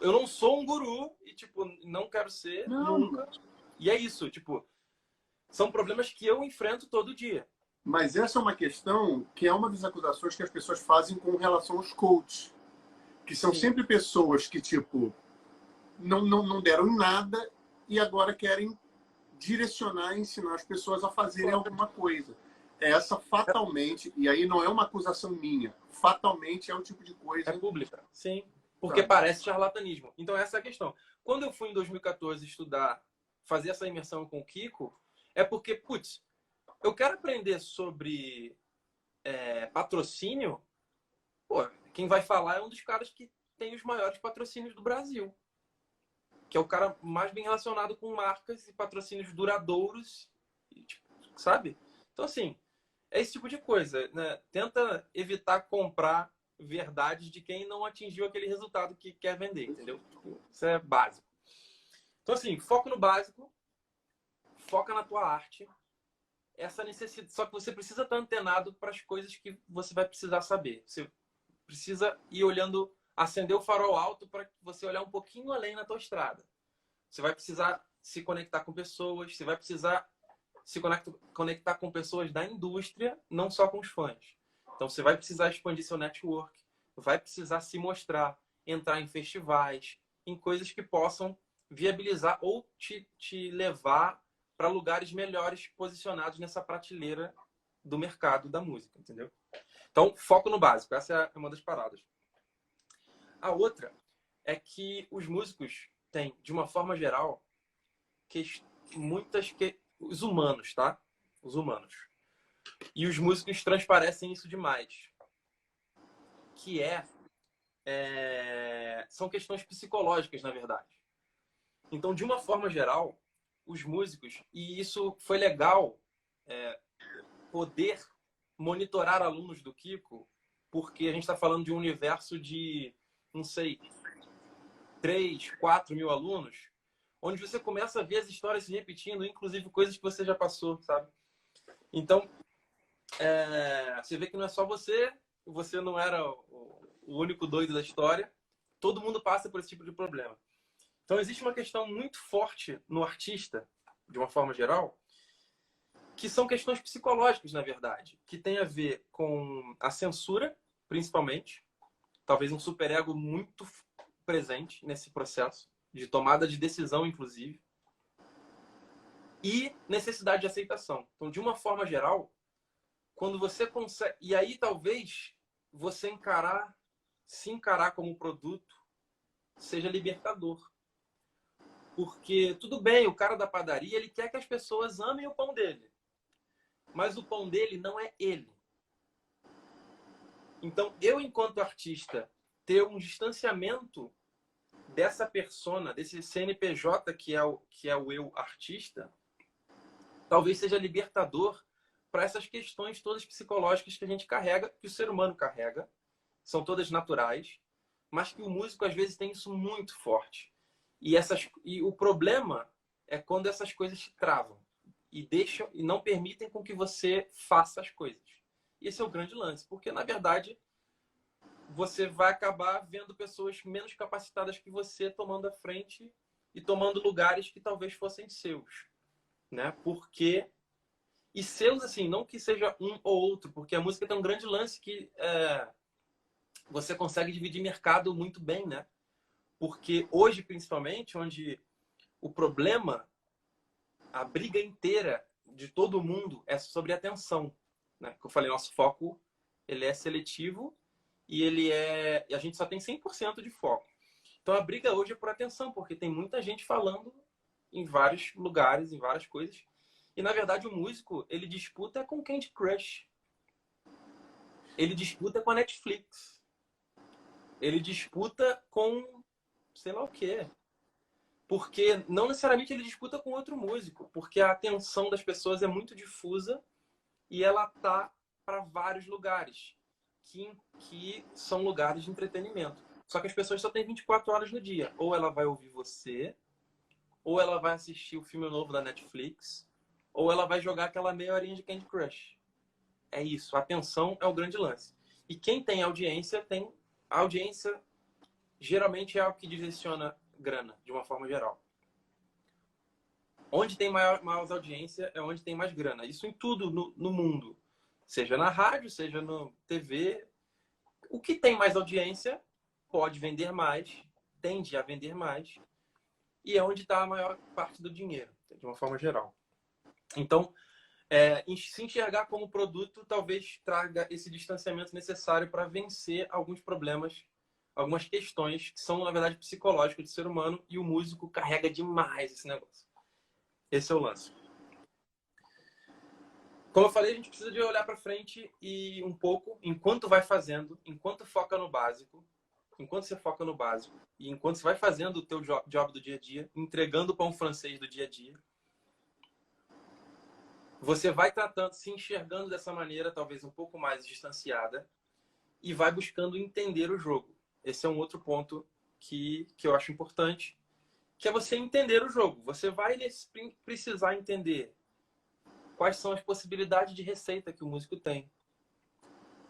Speaker 1: não sou um guru e tipo não quero ser nunca. E é isso, tipo, são problemas que eu enfrento todo dia.
Speaker 3: Mas essa é uma questão que é uma das acusações que as pessoas fazem com relação aos coaches, que são sempre pessoas que tipo não deram em nada e agora querem direcionar e ensinar as pessoas a fazerem alguma coisa. Essa fatalmente, e aí não é uma acusação minha, fatalmente é um tipo de coisa...
Speaker 1: É pública, sim. Porque parece charlatanismo. Então essa é a questão. Quando eu fui em 2014 estudar, fazer essa imersão com o Kiko, é porque, putz, eu quero aprender sobre patrocínio. Pô, quem vai falar é um dos caras que tem os maiores patrocínios do Brasil. Que é o cara mais bem relacionado com marcas e patrocínios duradouros, sabe? Então, assim, é esse tipo de coisa, né? Tenta evitar comprar verdades de quem não atingiu aquele resultado que quer vender, entendeu? Isso é básico. Então, assim, foco no básico, foca na tua arte, essa necessidade. Só que você precisa estar antenado para as coisas que você vai precisar saber. Você precisa ir olhando, acender o farol alto para você olhar um pouquinho além na tua estrada. Você vai precisar se conectar com pessoas, você vai precisar se conectar com pessoas da indústria, não só com os fãs. Então, você vai precisar expandir seu network, vai precisar se mostrar, entrar em festivais, em coisas que possam viabilizar ou te levar para lugares melhores posicionados nessa prateleira do mercado da música, entendeu? Então, foco no básico. Essa é uma das paradas. A outra é que os músicos têm, de uma forma geral, os humanos, tá? Os humanos. E os músicos transparecem isso demais. Que são questões psicológicas, na verdade. Então, de uma forma geral, os músicos, e isso foi legal poder monitorar alunos do Kiko, porque a gente está falando de um universo de, não sei, 3, 4 mil alunos, onde você começa a ver as histórias se repetindo, inclusive coisas que você já passou, sabe? Então, você vê que não é só você não era o único doido da história, todo mundo passa por esse tipo de problema. Então, existe uma questão muito forte no artista, de uma forma geral, que são questões psicológicas, na verdade, que tem a ver com a censura, principalmente, talvez um superego muito presente nesse processo, de tomada de decisão, inclusive, e necessidade de aceitação. Então, de uma forma geral, quando você consegue... E aí, talvez, você se encarar como produto seja libertador. Porque, tudo bem, o cara da padaria, ele quer que as pessoas amem o pão dele. Mas o pão dele não é ele. Então, eu, enquanto artista, ter um distanciamento dessa persona, desse CNPJ que é o eu artista, talvez seja libertador para essas questões todas psicológicas que a gente carrega, que o ser humano carrega, são todas naturais, mas que o músico às vezes tem isso muito forte. E o problema é quando essas coisas te travam e não permitem com que você faça as coisas. Esse é o grande lance, porque na verdade você vai acabar vendo pessoas menos capacitadas que você tomando a frente e tomando lugares que talvez fossem seus, né? Porque e seus assim, não que seja um ou outro, porque a música tem um grande lance que você consegue dividir mercado muito bem, né? Porque hoje, principalmente, onde o problema, a briga inteira de todo mundo é sobre atenção, né? Como eu falei, nosso foco ele é seletivo e a gente só tem 100% de foco. Então a briga hoje é por atenção, porque tem muita gente falando em vários lugares, em várias coisas. E na verdade o músico, ele disputa com Candy Crush. Ele disputa com a Netflix. Ele disputa com sei lá o quê. Porque não necessariamente ele disputa com outro músico, porque a atenção das pessoas é muito difusa e ela tá para vários lugares, que são lugares de entretenimento. Só que as pessoas só têm 24 horas no dia. Ou ela vai ouvir você, ou ela vai assistir o filme novo da Netflix, ou ela vai jogar aquela meia horinha de Candy Crush. É isso, a atenção é o grande lance. E quem tem audiência, a audiência geralmente é o que direciona grana, de uma forma geral. Onde tem maior audiência é onde tem mais grana. Isso em tudo no mundo. Seja na rádio, seja no TV. O que tem mais audiência pode vender mais, tende a vender mais. E é onde está a maior parte do dinheiro, de uma forma geral. Então, se enxergar como produto talvez traga esse distanciamento necessário para vencer alguns problemas, algumas questões que são, na verdade, psicológicas do ser humano, e o músico carrega demais esse negócio. Esse é o lance. Como eu falei, a gente precisa de olhar para frente e um pouco, enquanto vai fazendo, enquanto foca no básico, enquanto você foca no básico e enquanto você vai fazendo o teu job do dia a dia, entregando o pão francês do dia a dia, você vai tratando, se enxergando dessa maneira, talvez um pouco mais distanciada, e vai buscando entender o jogo. Esse é um outro ponto que eu acho importante, que é você entender o jogo. Você vai precisar entender quais são as possibilidades de receita que o músico tem.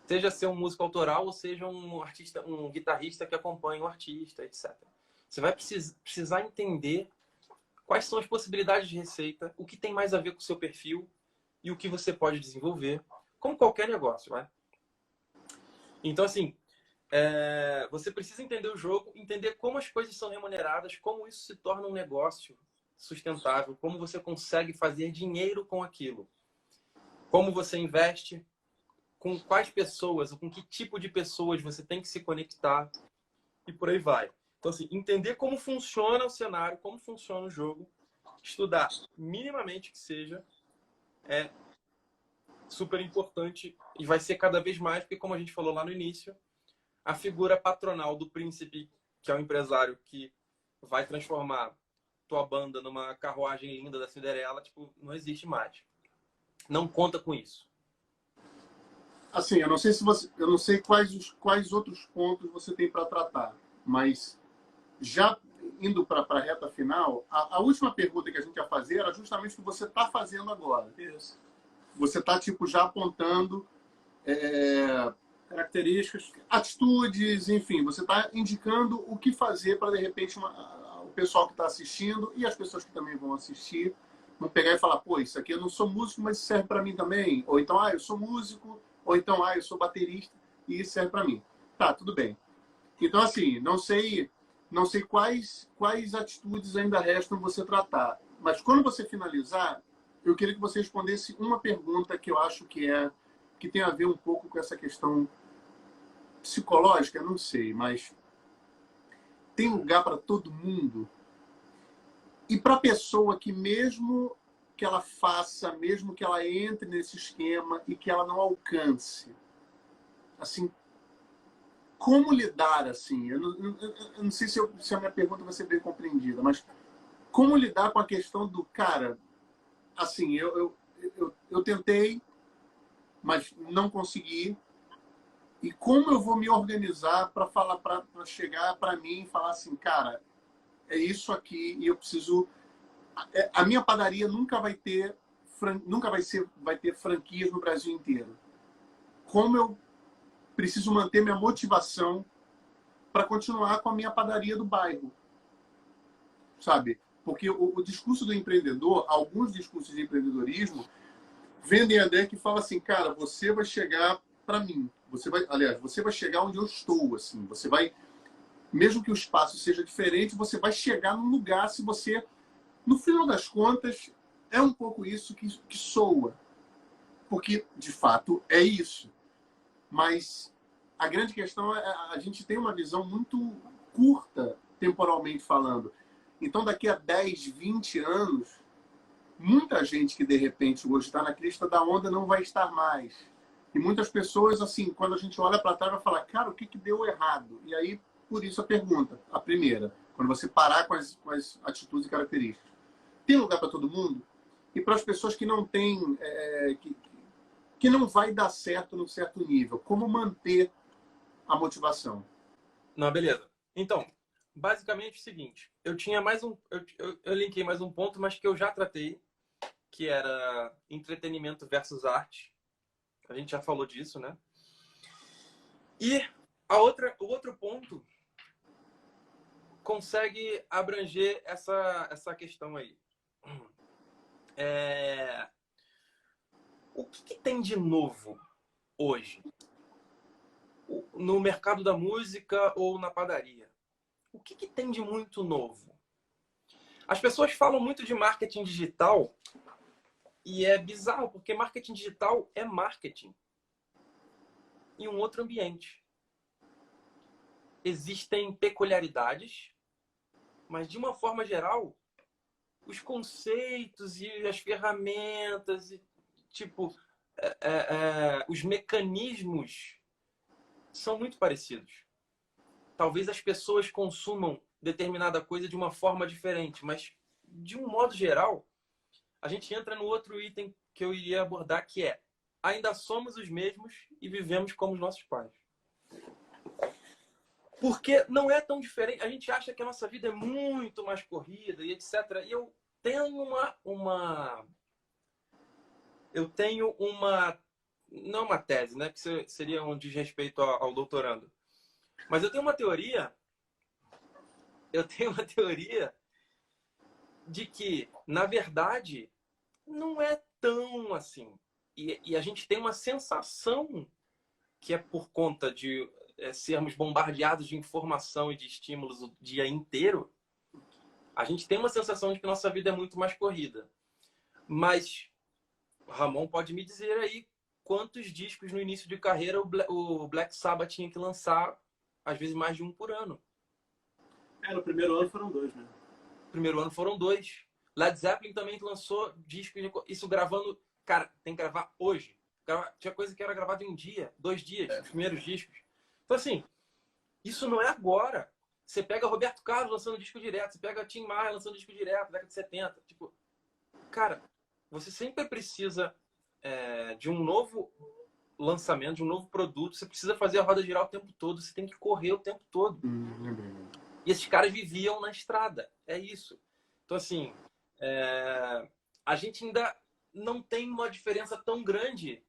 Speaker 1: Seja ser um músico autoral ou seja um artista, um guitarrista que acompanha o artista, etc. Você vai precisar entender quais são as possibilidades de receita, o que tem mais a ver com o seu perfil e o que você pode desenvolver, como qualquer negócio, né? Então, assim, você precisa entender o jogo, entender como as coisas são remuneradas, como isso se torna um negócio sustentável, como você consegue fazer dinheiro com aquilo, como você investe, com quais pessoas, ou com que tipo de pessoas você tem que se conectar e por aí vai. Então, assim, entender como funciona o cenário, como funciona o jogo, estudar minimamente que seja, é super importante e vai ser cada vez mais, porque como a gente falou lá no início, a figura patronal do príncipe, que é o empresário que vai transformar tua banda numa carruagem linda da Cinderela, tipo, não existe mais. Não conta com isso.
Speaker 3: Assim, eu não sei quais outros pontos você tem para tratar, mas já indo para a reta final, a última pergunta que a gente ia fazer era justamente o que você está fazendo agora.
Speaker 2: Isso.
Speaker 3: Você está tipo já apontando
Speaker 2: Características,
Speaker 3: atitudes, enfim, você está indicando o que fazer para de repente o pessoal que está assistindo e as pessoas que também vão assistir vão pegar e falar, pô, isso aqui eu não sou músico, mas isso serve para mim também. Ou então, eu sou músico. Ou então, eu sou baterista e isso serve para mim. Tá, tudo bem. Então, assim, não sei quais atitudes ainda restam você tratar. Mas quando você finalizar, eu queria que você respondesse uma pergunta que eu acho que tem a ver um pouco com essa questão psicológica, não sei, mas tem lugar para todo mundo? E para a pessoa que mesmo que ela faça, mesmo que ela entre nesse esquema e que ela não alcance, assim, como lidar, assim? Eu não sei se a minha pergunta vai ser bem compreendida, mas como lidar com a questão do, cara, assim, eu tentei, mas não consegui, e como eu vou me organizar para falar, para chegar para mim e falar assim, cara, é isso aqui e eu preciso... A minha padaria nunca vai ter franquias no Brasil inteiro. Como eu preciso manter minha motivação para continuar com a minha padaria do bairro, sabe? Porque o discurso do empreendedor, alguns discursos de empreendedorismo, vendem a ideia que fala assim, cara, você vai chegar para mim, você vai chegar onde eu estou, assim, você vai, mesmo que o espaço seja diferente, você vai chegar num lugar se você... No final das contas, é um pouco isso que soa. Porque, de fato, é isso. Mas a grande questão é a gente tem uma visão muito curta temporalmente falando. Então, daqui a 10, 20 anos, muita gente que, de repente, hoje está na crista da onda não vai estar mais. E muitas pessoas, assim, quando a gente olha para trás, vai falar, cara, o que, que deu errado? E aí, por isso a pergunta, a primeira, quando você parar com as atitudes e características. Tem lugar para todo mundo? E para as pessoas que não têm, que não vai dar certo num certo nível, como manter a motivação?
Speaker 1: Não, beleza. Então, basicamente é o seguinte, eu tinha mais eu linkei mais um ponto, mas que eu já tratei, que era entretenimento versus arte. A gente já falou disso, né? E o outro ponto consegue abranger essa questão aí. O que tem de novo hoje no mercado da música ou na padaria? O que tem de muito novo? As pessoas falam muito de marketing digital e é bizarro, porque marketing digital é marketing em um outro ambiente. Existem peculiaridades, mas de uma forma geral, os conceitos e as ferramentas, tipo, os mecanismos são muito parecidos. Talvez as pessoas consumam determinada coisa de uma forma diferente, mas de um modo geral, a gente entra no outro item que eu iria abordar, que é: ainda somos os mesmos e vivemos como os nossos pais. Porque não é tão diferente. A gente acha que a nossa vida é muito mais corrida e etc. E eu tenho não uma tese, né? Que seria um desrespeito ao doutorando. Mas eu tenho uma teoria de que, na verdade, não é tão assim. E a gente tem uma sensação que é por conta de sermos bombardeados de informação e de estímulos o dia inteiro. A gente tem uma sensação de que nossa vida é muito mais corrida. Mas Ramon pode me dizer aí quantos discos no início de carreira o Black Sabbath tinha que lançar, às vezes mais de um por ano.
Speaker 2: No primeiro ano foram 2, né?
Speaker 1: No primeiro ano foram 2. Led Zeppelin também lançou discos, isso gravando... Cara, tem que gravar hoje. Tinha coisa que era gravada em um dia, 2 dias, os primeiros discos. Então, assim, isso não é agora. Você pega Roberto Carlos lançando disco direto, você pega Tim Maia lançando disco direto, década de 70. Tipo, cara, você sempre precisa de um novo lançamento, de um novo produto. Você precisa fazer a roda girar o tempo todo, você tem que correr o tempo todo. E esses caras viviam na estrada, é isso. Então, assim, a gente ainda não tem uma diferença tão grande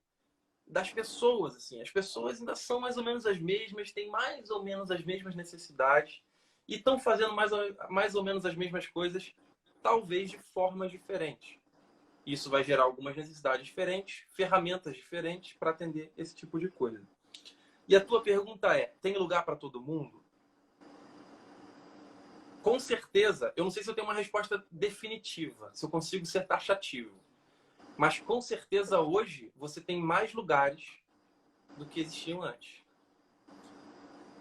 Speaker 1: das pessoas, assim. As pessoas ainda são mais ou menos as mesmas, têm mais ou menos as mesmas necessidades e estão fazendo mais ou menos as mesmas coisas, talvez de formas diferentes. Isso vai gerar algumas necessidades diferentes, ferramentas diferentes para atender esse tipo de coisa. E a tua pergunta é: tem lugar para todo mundo? Com certeza, eu não sei se eu tenho uma resposta definitiva, se eu consigo ser taxativo. Mas com certeza hoje você tem mais lugares do que existiam antes.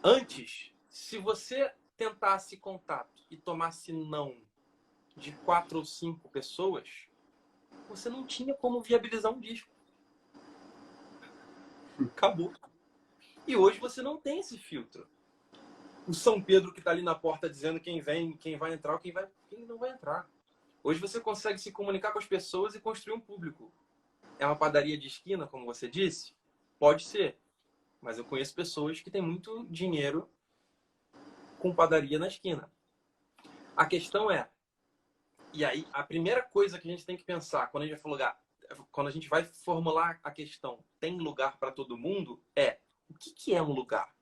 Speaker 1: Antes, se você tentasse contato e tomasse não de 4 ou 5 pessoas, você não tinha como viabilizar um disco. Acabou. E hoje você não tem esse filtro. O São Pedro que está ali na porta dizendo quem vem, quem vai entrar, quem não vai entrar. Hoje você consegue se comunicar com as pessoas e construir um público. É uma padaria de esquina, como você disse? Pode ser. Mas eu conheço pessoas que têm muito dinheiro com padaria na esquina. A questão é... E aí, a primeira coisa que a gente tem que pensar quando a gente vai formular a questão tem lugar para todo mundo é: o que é um lugar?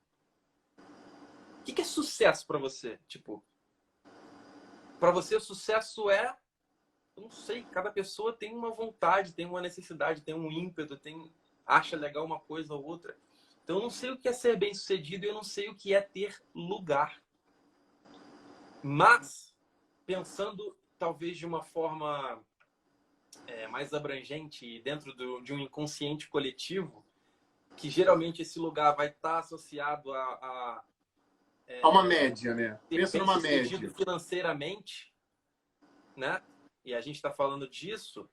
Speaker 1: O que é sucesso para você? Tipo, para você o sucesso é... Eu não sei, cada pessoa tem uma vontade, tem uma necessidade, tem um ímpeto, acha legal uma coisa ou outra. Então eu não sei o que é ser bem-sucedido e eu não sei o que é ter lugar. Mas, pensando talvez de uma forma mais abrangente, dentro de um inconsciente coletivo, que geralmente esse lugar vai estar associado a
Speaker 3: Há uma média, né? Pensa numa
Speaker 1: sentido
Speaker 3: média.
Speaker 1: financeiramente, né? E a gente está falando disso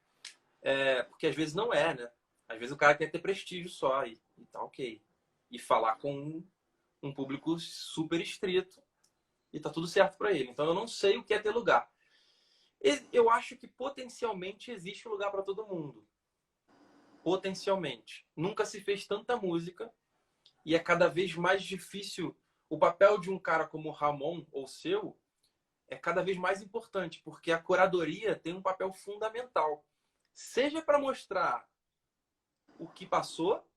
Speaker 1: porque às vezes não é, né? Às vezes o cara quer ter prestígio só e tá ok. E falar com um público super estrito e tá tudo certo para ele. Então eu não sei o que é ter lugar. Eu acho que potencialmente existe um lugar para todo mundo. Potencialmente. Nunca se fez tanta música e é cada vez mais difícil. O papel de um cara como o Ramon ou seu é cada vez mais importante, porque a curadoria tem um papel fundamental. Seja para mostrar o que passou,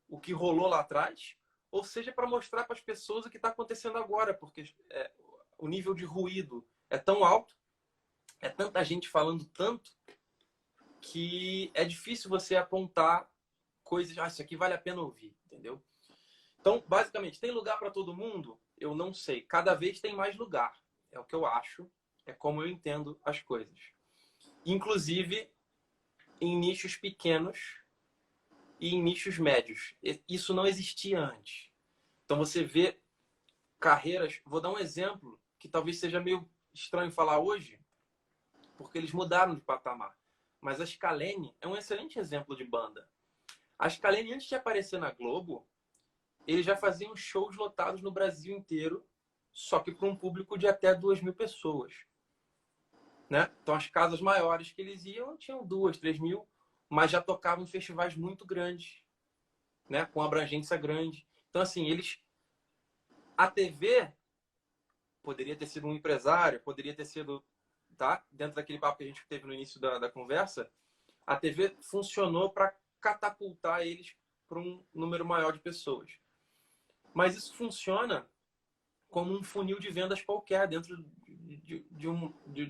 Speaker 1: o que rolou lá atrás, ou seja para mostrar para as pessoas o que está acontecendo agora, porque o nível de ruído é tão alto, é tanta gente falando tanto, que é difícil você apontar coisas, isso aqui vale a pena ouvir, entendeu? Então, basicamente, tem lugar para todo mundo? Eu não sei. Cada vez tem mais lugar. É o que eu acho, é como eu entendo as coisas. Inclusive em nichos pequenos e em nichos médios. Isso não existia antes. Então você vê carreiras... Vou dar um exemplo que talvez seja meio estranho falar hoje, porque eles mudaram de patamar. Mas a Scalene é um excelente exemplo de banda. A Scalene, antes de aparecer na Globo, eles já faziam shows lotados no Brasil inteiro, só que para um público de até 2.000 pessoas. Né? Então, as casas maiores que eles iam tinham 2.000, 3.000, mas já tocavam em festivais muito grandes, né? Com abrangência grande. Então, assim, a TV poderia ter sido um empresário, poderia ter sido, tá? Dentro daquele papo que a gente teve no início da conversa, a TV funcionou para catapultar eles para um número maior de pessoas. Mas isso funciona como um funil de vendas qualquer dentro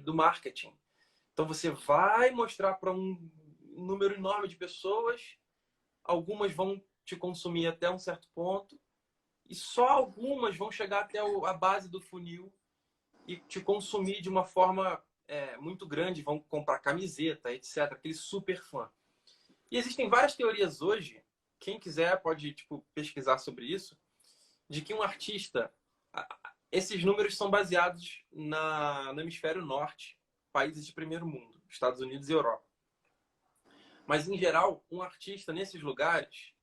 Speaker 1: do marketing. Então você vai mostrar para um número enorme de pessoas, algumas vão te consumir até um certo ponto e só algumas vão chegar até a base do funil e te consumir de uma forma muito grande, vão comprar camiseta, etc. Aquele super fã. E existem várias teorias hoje, quem quiser pode pesquisar sobre isso, de que um artista... Esses números são baseados no hemisfério norte, países de primeiro mundo, Estados Unidos e Europa. Mas, em geral, um artista nesses lugares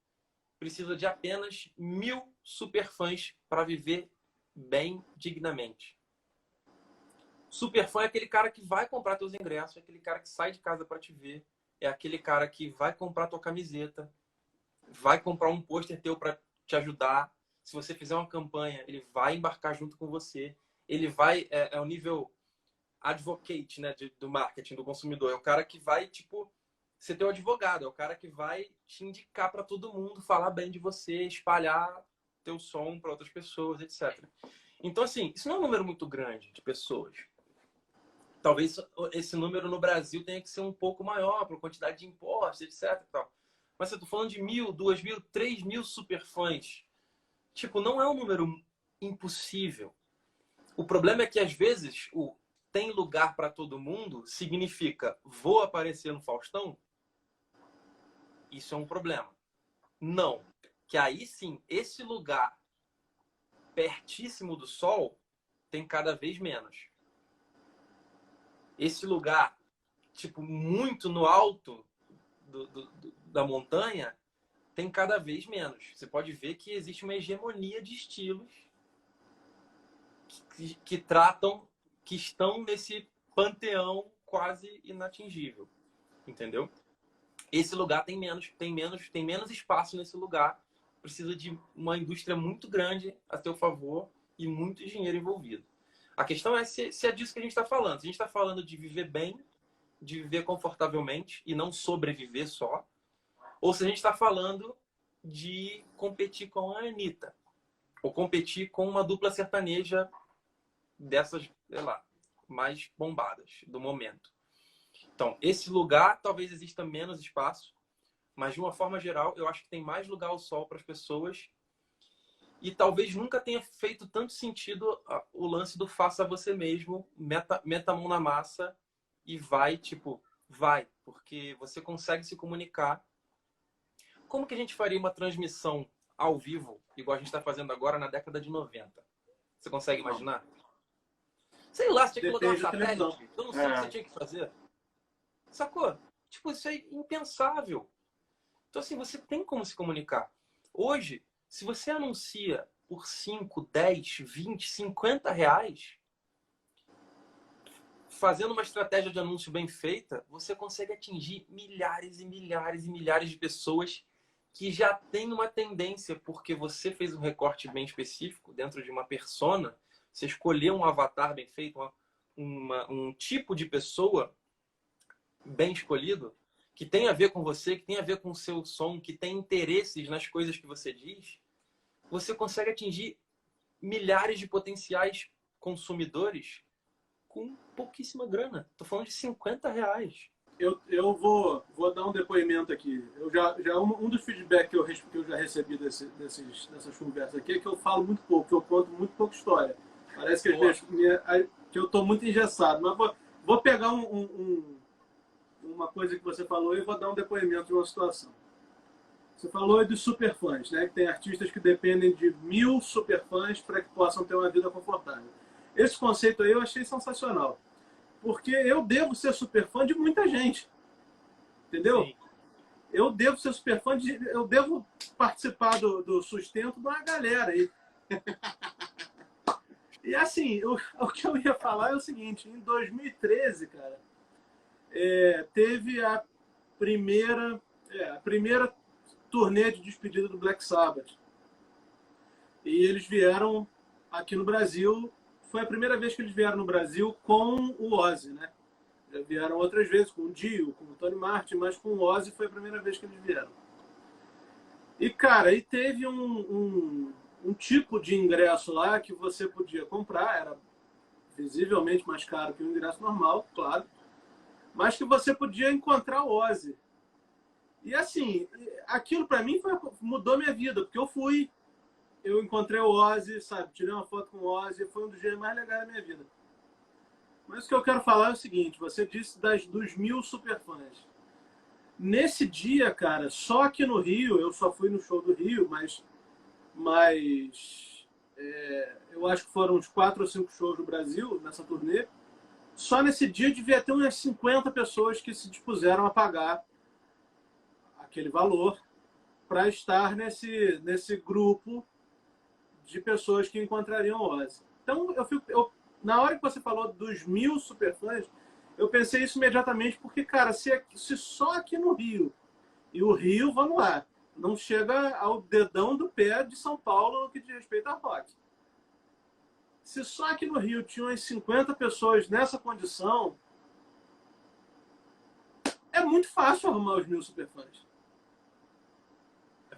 Speaker 1: precisa de apenas 1.000 superfãs para viver bem, dignamente. Superfã é aquele cara que vai comprar teus ingressos, é aquele cara que sai de casa para te ver, é aquele cara que vai comprar tua camiseta, vai comprar um pôster teu para te ajudar. Se você fizer uma campanha, ele vai embarcar junto com você. Ele vai... É o nível advocate, né, do marketing, do consumidor. É o cara que vai, ser teu advogado. É o cara que vai te indicar para todo mundo, falar bem de você, espalhar teu som para outras pessoas, etc. Então, assim, isso não é um número muito grande de pessoas. Talvez esse número no Brasil tenha que ser um pouco maior, por quantidade de impostos, etc. Mas eu tô falando de 1.000, 2.000, 3.000 superfãs. Não é um número impossível. O problema é que, às vezes, tem lugar para todo mundo significa vou aparecer no Faustão? Isso é um problema. Não. Que aí sim, esse lugar pertíssimo do sol tem cada vez menos. Esse lugar, muito no alto da montanha, tem cada vez menos. Você pode ver que existe uma hegemonia de estilos que estão nesse panteão quase inatingível, entendeu? Esse lugar tem menos espaço nesse lugar. Precisa de uma indústria muito grande a teu favor e muito dinheiro envolvido. A questão é se é disso que a gente está falando. Se a gente está falando de viver bem, de viver confortavelmente e não sobreviver só, ou se a gente está falando de competir com a Anitta, ou competir com uma dupla sertaneja dessas, sei lá, mais bombadas do momento. Então, esse lugar talvez exista menos espaço, mas de uma forma geral, eu acho que tem mais lugar ao sol para as pessoas e talvez nunca tenha feito tanto sentido o lance do faça você mesmo, meta a mão na massa e vai, porque você consegue se comunicar. Como que a gente faria uma transmissão ao vivo, igual a gente está fazendo agora na década de 90? Você consegue imaginar? Sei lá, você tinha que colocar um
Speaker 2: Depende da televisão.
Speaker 1: satélite. Eu não sei o que você tinha que fazer. Sacou? Tipo, isso é impensável. Então, assim, você tem como se comunicar. Hoje, se você anuncia por 5, 10, 20, 50 reais, fazendo uma estratégia de anúncio bem feita, você consegue atingir milhares e milhares e milhares de pessoas que já têm uma tendência, porque você fez um recorte bem específico dentro de uma persona, você escolheu um avatar bem feito, um tipo de pessoa bem escolhido, que tem a ver com você, que tem a ver com o seu som, que tem interesses nas coisas que você diz, você consegue atingir milhares de potenciais consumidores com pouquíssima grana. Tô falando de 50 reais.
Speaker 2: Eu vou dar um depoimento aqui. Um dos feedbacks que eu já recebi dessas conversas aqui é que eu falo muito pouco, que eu conto muito pouca história. Parece que às vezes que eu estou muito engessado. Mas vou pegar uma coisa que você falou e vou dar um depoimento de uma situação. Você falou dos superfãs, né? Que tem artistas que dependem de 1000 superfãs para que possam ter uma vida confortável. Esse conceito aí eu achei sensacional. Porque eu devo ser superfã de muita gente. Entendeu?
Speaker 1: Sim.
Speaker 2: Eu devo ser superfã eu devo participar do sustento de uma galera aí. E assim, o que eu ia falar é o seguinte, em 2013, cara, teve a primeira turnê de despedida do Black Sabbath. E eles vieram aqui no Brasil. Foi a primeira vez que eles vieram no Brasil com o Ozzy, né? Já vieram outras vezes com o Dio, com o Tony Martin, mas com o Ozzy foi a primeira vez que eles vieram. E, cara, aí teve um tipo de ingresso lá que você podia comprar, era visivelmente mais caro que o ingresso normal, claro, mas que você podia encontrar o Ozzy. E assim, aquilo pra mim mudou minha vida, porque eu encontrei o Ozzy, sabe? Tirei uma foto com o Ozzy, foi um dos dias mais legais da minha vida. Mas o que eu quero falar é o seguinte, você disse dos 1000 superfãs. Nesse dia, cara, só aqui no Rio, eu só fui no show do Rio, mas eu acho que foram uns 4 ou 5 shows no Brasil, nessa turnê. Só nesse dia devia ter umas 50 pessoas que se dispuseram a pagar aquele valor para estar nesse grupo de pessoas que encontrariam o Ozzy. Então, na hora que você falou dos 1000 superfãs, eu pensei isso imediatamente porque, cara, se só aqui no Rio, e o Rio, vamos lá, não chega ao dedão do pé de São Paulo no que diz respeito a rock. Se só aqui no Rio tinham umas 50 pessoas nessa condição, é muito fácil arrumar os 1000 superfãs.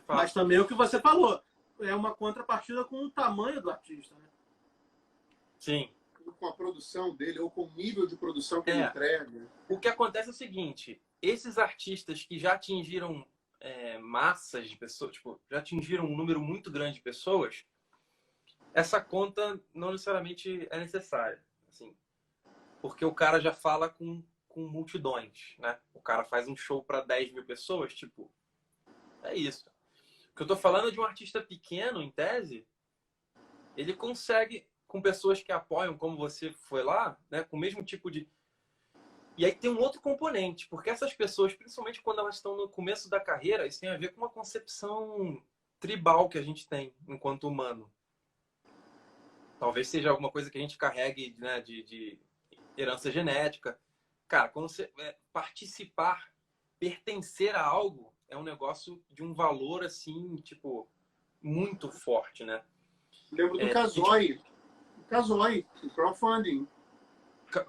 Speaker 2: Mas também é o que você falou. É uma contrapartida com o tamanho do artista, né?
Speaker 1: Sim.
Speaker 3: Com a produção dele, ou com o nível de produção que ele entrega.
Speaker 1: O que acontece é o seguinte, esses artistas que já atingiram massas de pessoas, tipo, já atingiram um número muito grande de pessoas, essa conta não necessariamente é necessária. Assim, porque o cara já fala com multidões, né? O cara faz um show para 10 mil pessoas, tipo, é isso. O que eu tô falando é de um artista pequeno, em tese, ele consegue, com pessoas que apoiam, como você foi lá, né? Com o mesmo tipo de... E aí tem um outro componente, porque essas pessoas, principalmente quando elas estão no começo da carreira, isso tem a ver com uma concepção tribal que a gente tem enquanto humano. Talvez seja alguma coisa que a gente carregue, né, de herança genética. Cara, quando você participar, pertencer a algo, é um negócio de um valor, assim, tipo, muito forte, né?
Speaker 3: Lembro do Casoy. O Casoy, o crowdfunding.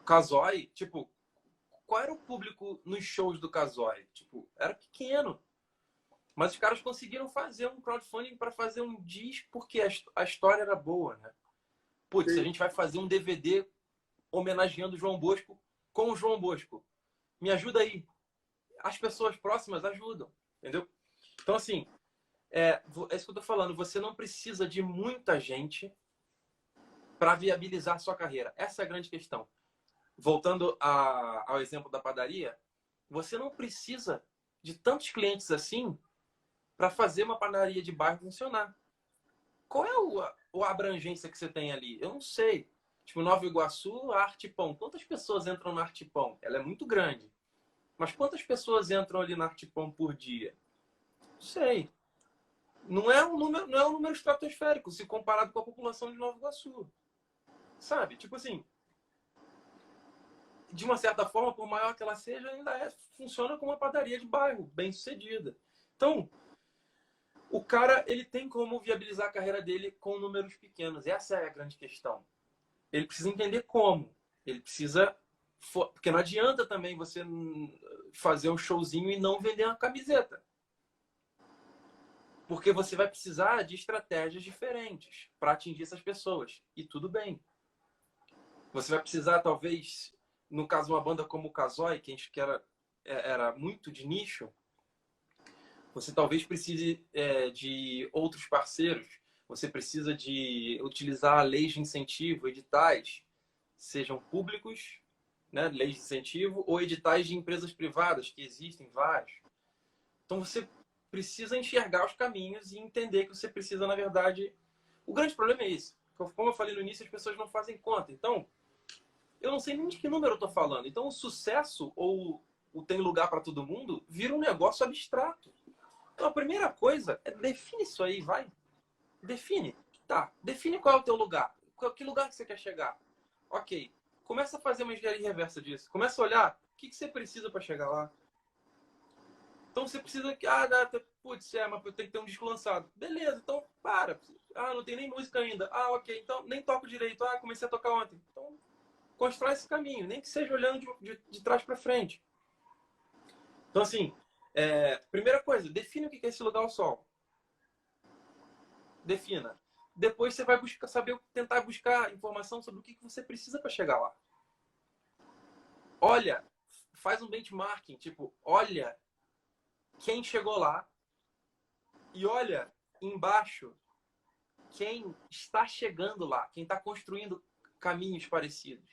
Speaker 1: Casoy, tipo, qual era o público nos shows do Casoy? Tipo, era pequeno. Mas os caras conseguiram fazer um crowdfunding para fazer um disco porque a história era boa, né? Putz, a gente vai fazer um DVD homenageando o João Bosco com o João Bosco. Me ajuda aí. As pessoas próximas ajudam, entendeu? Então, assim, isso que eu tô falando. Você não precisa de muita gente para viabilizar a sua carreira. Essa é a grande questão. Voltando ao exemplo da padaria, você não precisa de tantos clientes assim para fazer uma padaria de bairro funcionar. Qual é ou a abrangência que você tem ali? Eu não sei. Tipo, Nova Iguaçu, a Artipão. Quantas pessoas entram na Artipão? Ela é muito grande. Mas quantas pessoas entram ali na Artipão por dia? Não sei. Não é um número estratosférico se comparado com a população de Nova Iguaçu. Sabe? Tipo assim, de uma certa forma, por maior que ela seja, ainda funciona como uma padaria de bairro, bem sucedida. Então, o cara, ele tem como viabilizar a carreira dele com números pequenos. Essa é a grande questão. Ele precisa entender como. Ele precisa... Porque não adianta também você fazer um showzinho e não vender uma camiseta. Porque você vai precisar de estratégias diferentes para atingir essas pessoas. E tudo bem. Você vai precisar, talvez, no caso, uma banda como o Casoy, que era muito de nicho, você talvez precise de outros parceiros. Você precisa de utilizar leis de incentivo, editais, sejam públicos, né, leis de incentivo, ou editais de empresas privadas, que existem vários. Então você precisa enxergar os caminhos e entender que você precisa, na verdade... O grande problema é esse. Como eu falei no início, as pessoas não fazem conta. Então, eu não sei nem de que número eu estou falando. Então, o sucesso ou o tem lugar para todo mundo vira um negócio abstrato. Então, a primeira coisa é define isso aí, vai. Define. Tá. Define qual é o teu lugar. Que lugar que você quer chegar. Ok. Começa a fazer uma engenharia reversa disso. Começa a olhar o que você precisa para chegar lá. Então você precisa que... mas eu tenho que ter um disco lançado. Beleza, então para. Não tem nem música ainda. Ok, então nem toco direito. Comecei a tocar ontem. Então constrói esse caminho, nem que seja olhando de trás para frente. Então assim, primeira coisa, define o que é esse lugar ao sol. Defina. Depois você vai tentar buscar informação sobre o que você precisa para chegar lá. Olha, faz um benchmarking, tipo, olha quem chegou lá e olha embaixo quem está chegando lá, quem está construindo caminhos parecidos.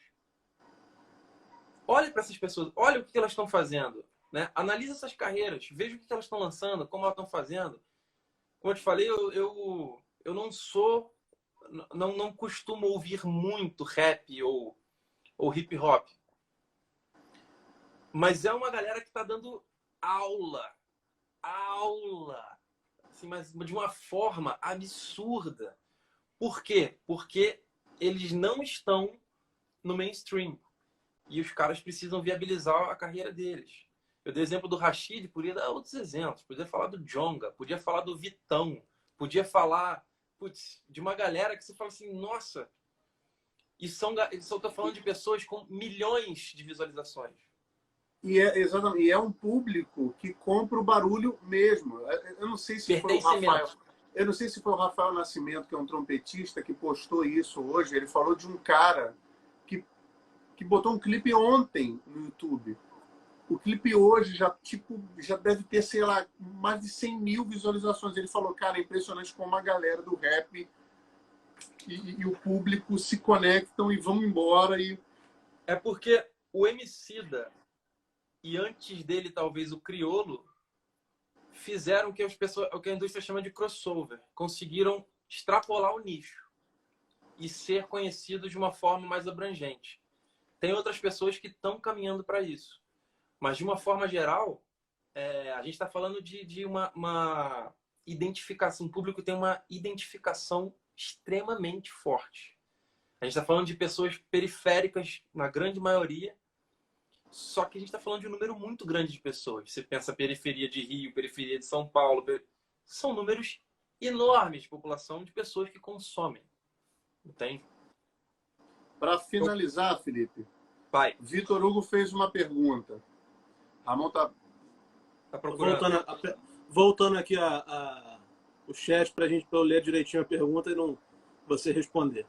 Speaker 1: Olhe para essas pessoas, olha o que elas estão fazendo, né? Analisa essas carreiras, veja o que elas estão lançando, como elas estão fazendo. Como eu te falei, eu não sou, não costumo ouvir muito rap ou hip hop, mas é uma galera que está dando aula, assim, mas de uma forma absurda. Por quê? Porque eles não estão no mainstream. E os caras precisam viabilizar a carreira deles. Eu dei exemplo do Rashid, podia dar outros exemplos. Podia falar do Djonga, podia falar do Vitão, podia falar de uma galera que você fala assim, nossa, eu estou falando de pessoas com milhões de visualizações.
Speaker 3: Exatamente, e é um público que compra o barulho mesmo. Eu não sei se foi o Rafael. Eu não sei se foi o Rafael Nascimento, que é um trompetista, que postou isso hoje. Ele falou de um cara que botou um clipe ontem no YouTube. O clipe hoje já deve ter, sei lá, mais de 100 mil visualizações. Ele falou, cara, é impressionante como a galera do rap e o público se conectam e vão embora.
Speaker 1: É porque o Emicida e antes dele, talvez, o Criolo fizeram o que a indústria chama de crossover. Conseguiram extrapolar o nicho e ser conhecidos de uma forma mais abrangente. Tem outras pessoas que estão caminhando para isso. Mas, de uma forma geral, a gente está falando de uma identificação. O público tem uma identificação extremamente forte. A gente está falando de pessoas periféricas, na grande maioria, só que a gente está falando de um número muito grande de pessoas. Você pensa periferia de Rio, periferia de São Paulo. São números enormes de população de pessoas que consomem. Entende?
Speaker 3: Para finalizar, Felipe,
Speaker 1: Pai.
Speaker 3: Vitor Hugo fez uma pergunta. Ramon está
Speaker 2: procurando. Voltando aqui o chat para eu ler direitinho a pergunta e não você responder.